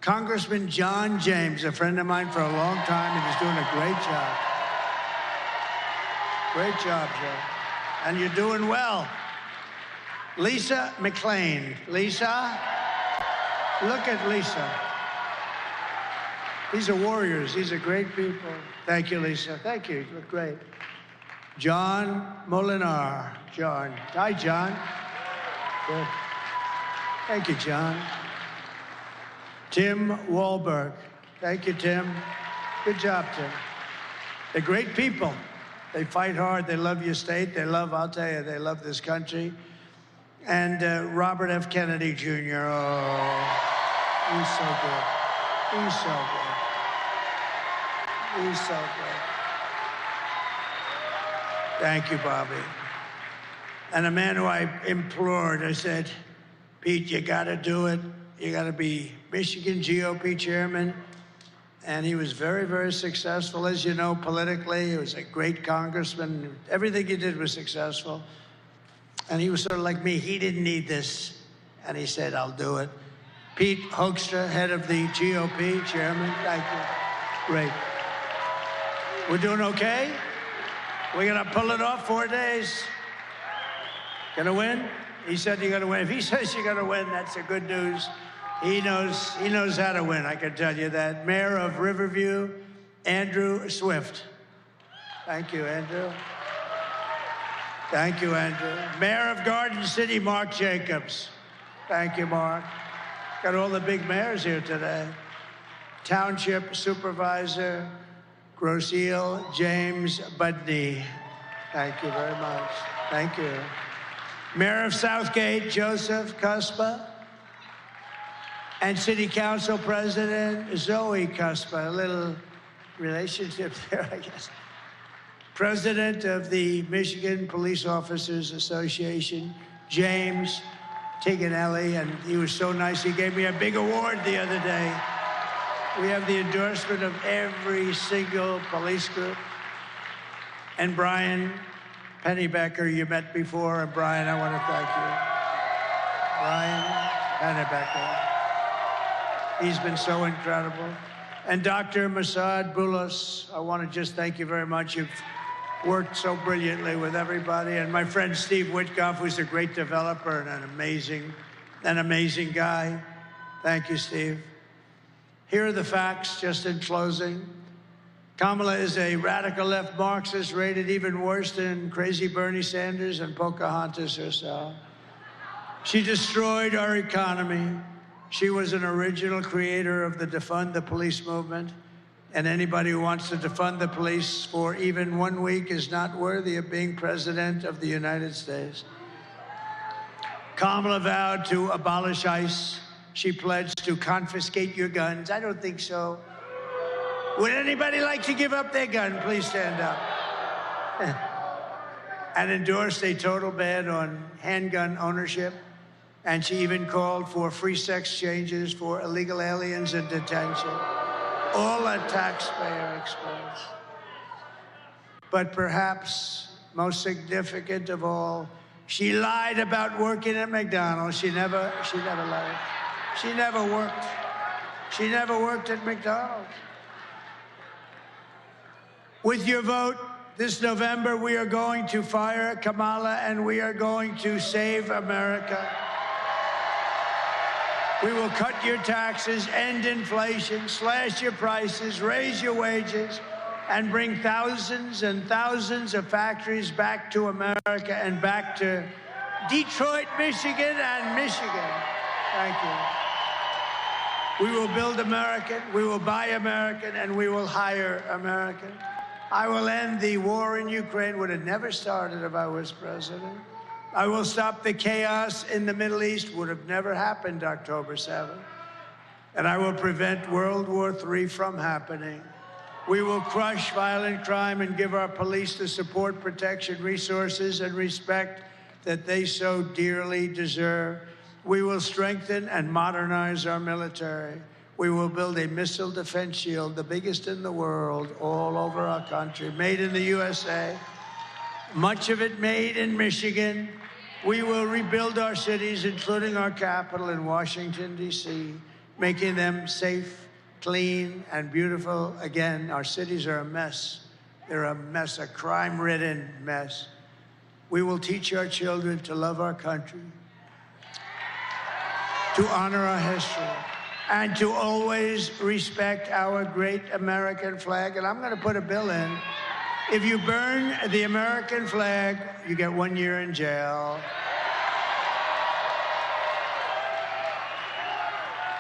Congressman John James, a friend of mine for a long time, and he's doing a great job. Great job, Joe. And you're doing well. Lisa McClain. Lisa, look at Lisa. These are warriors. These are great people. Thank you, Lisa. Thank you. You look great. John Molinar. John. Hi, John. Good. Thank you, John. Tim Wahlberg. Thank you, Tim. Good job, Tim. They're great people. They fight hard. They love your state. They love, I'll tell you, they love this country. And Robert F. Kennedy Jr. Oh, he's so good. He's so good. He's so good. Thank you, Bobby. And a man who I implored, I said, Pete, you got to do it. You got to be Michigan GOP chairman. And he was very, very successful, as you know, politically. He was a great congressman. Everything he did was successful. And he was sort of like me. He didn't need this. And he said, I'll do it. Pete Hoekstra, head of the GOP, chairman. Thank you. Great. We're doing okay? We're going to pull it off 4 days. Going to win? He said you're going to win. If he says you're going to win, that's a good news. He knows how to win, I can tell you that. Mayor of Riverview, Andrew Swift. Thank you, Andrew. Thank you, Andrew. Mayor of Garden City, Mark Jacobs. Thank you, Mark. Got all the big mayors here today. Township Supervisor, Groseal James Budney. Thank you very much. Thank you. Mayor of Southgate, Joseph Cuspa. And City Council President Zoe Cuspa. A little relationship there, I guess. President of the Michigan Police Officers Association, James Tiganelli, and he was so nice. He gave me a big award the other day. We have the endorsement of every single police group. And Brian Pennybecker, you met before. And Brian, I want to thank you. Brian Pennybecker. He's been so incredible. And Dr. Masad Boulos, I want to just thank you very much. You've worked so brilliantly with everybody. And my friend Steve Witkoff, who's a great developer and an amazing guy. Thank you, Steve. Here are the facts, just in closing. Kamala is a radical left Marxist, rated even worse than crazy Bernie Sanders and Pocahontas herself. She destroyed our economy. She was an original creator of the Defund the Police movement, and anybody who wants to defund the police for even 1 week is not worthy of being president of the United States. Kamala vowed to abolish ICE. She pledged to confiscate your guns. I don't think so. Would anybody like to give up their gun? Please stand up. And endorsed a total ban on handgun ownership. And she even called for free sex changes for illegal aliens in detention, all at taxpayer expense. But perhaps most significant of all, she lied about working at McDonald's. She never lied. She never worked. She never worked at McDonald's. With your vote this November, we are going to fire Kamala and we are going to save America. We will cut your taxes, end inflation, slash your prices, raise your wages, and bring thousands and thousands of factories back to America and back to Detroit, Michigan, and Michigan. Thank you. We will build American, we will buy American, and we will hire American. I will end the war in Ukraine, would have never started if I was president. I will stop the chaos in the Middle East, would have never happened October 7th. And I will prevent World War III from happening. We will crush violent crime and give our police the support, protection, resources, and respect that they so dearly deserve. We will strengthen and modernize our military. We will build a missile defense shield, the biggest in the world, all over our country, made in the USA, much of it made in Michigan. We will rebuild our cities, including our capital in Washington, D.C., making them safe, clean, and beautiful again. Our cities are a mess. They're a mess, a crime-ridden mess. We will teach our children to love our country, to honor our history, and to always respect our great American flag. And I'm going to put a bill in. If you burn the American flag, you get 1 year in jail.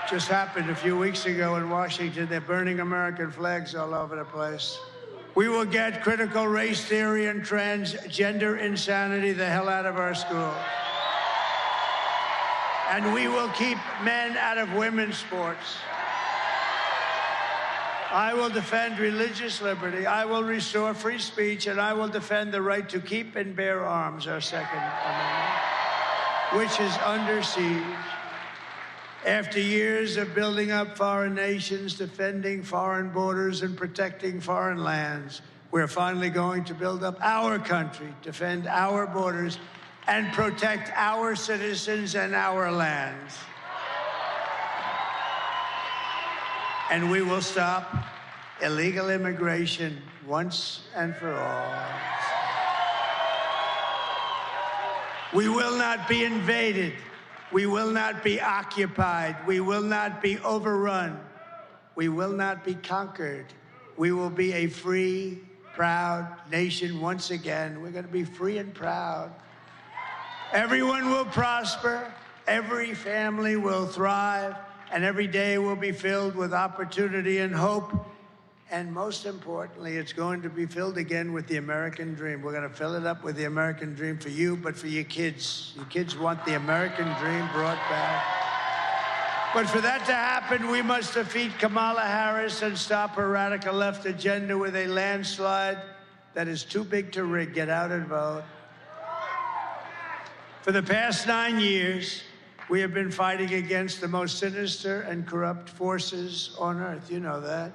Just happened a few weeks ago in Washington. They're burning American flags all over the place. We will get critical race theory and transgender insanity the hell out of our schools. And we will keep men out of women's sports. I will defend religious liberty. I will restore free speech, and I will defend the right to keep and bear arms, our Second Amendment, which is under siege. After years of building up foreign nations, defending foreign borders, and protecting foreign lands, we're finally going to build up our country, defend our borders, and protect our citizens and our lands. And we will stop illegal immigration once and for all. We will not be invaded. We will not be occupied. We will not be overrun. We will not be conquered. We will be a free, proud nation once again. We're going to be free and proud. Everyone will prosper, every family will thrive, and every day will be filled with opportunity and hope. And most importantly, it's going to be filled again with the American dream. We're going to fill it up with the American dream for you, but for your kids. Your kids want the American dream brought back. But for that to happen, we must defeat Kamala Harris and stop her radical left agenda with a landslide that is too big to rig. Get out and vote. For the past 9 years, we have been fighting against the most sinister and corrupt forces on earth. You know that.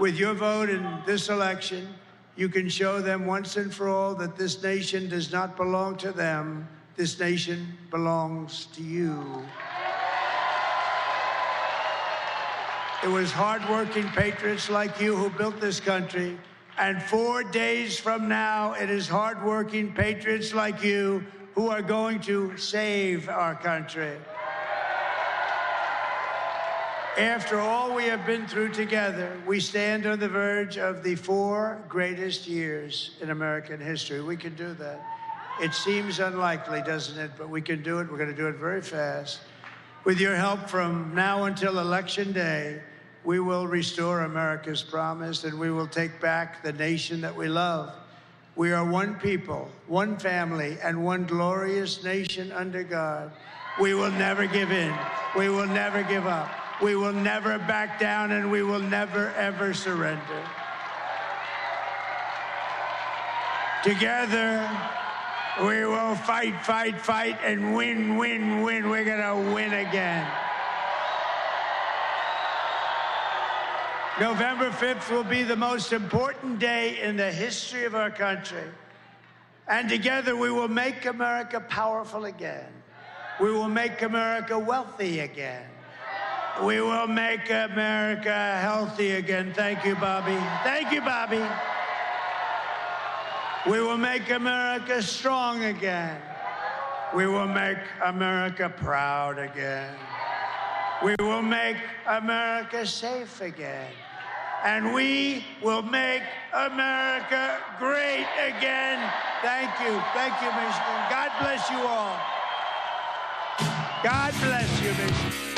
With your vote in this election, you can show them once and for all that this nation does not belong to them. This nation belongs to you. It was hardworking patriots like you who built this country. And 4 days from now, it is hardworking patriots like you who are going to save our country. After all we have been through together, we stand on the verge of the 4 greatest years in American history. We can do that. It seems unlikely, doesn't it? But we can do it. We're going to do it very fast. With your help from now until Election Day, we will restore America's promise, and we will take back the nation that we love. We are one people, one family, and one glorious nation under God. We will never give in. We will never give up. We will never back down, and we will never, ever surrender. Together, we will fight, fight, fight, and win, win, win. We're going to win again. November 5th will be the most important day in the history of our country. And together we will make America powerful again. We will make America wealthy again. We will make America healthy again. Thank you, Bobby. Thank you, Bobby. We will make America strong again. We will make America proud again. We will make America safe again. And we will make America great again. Thank you. Thank you, Michigan. God bless you all. God bless you, Michigan.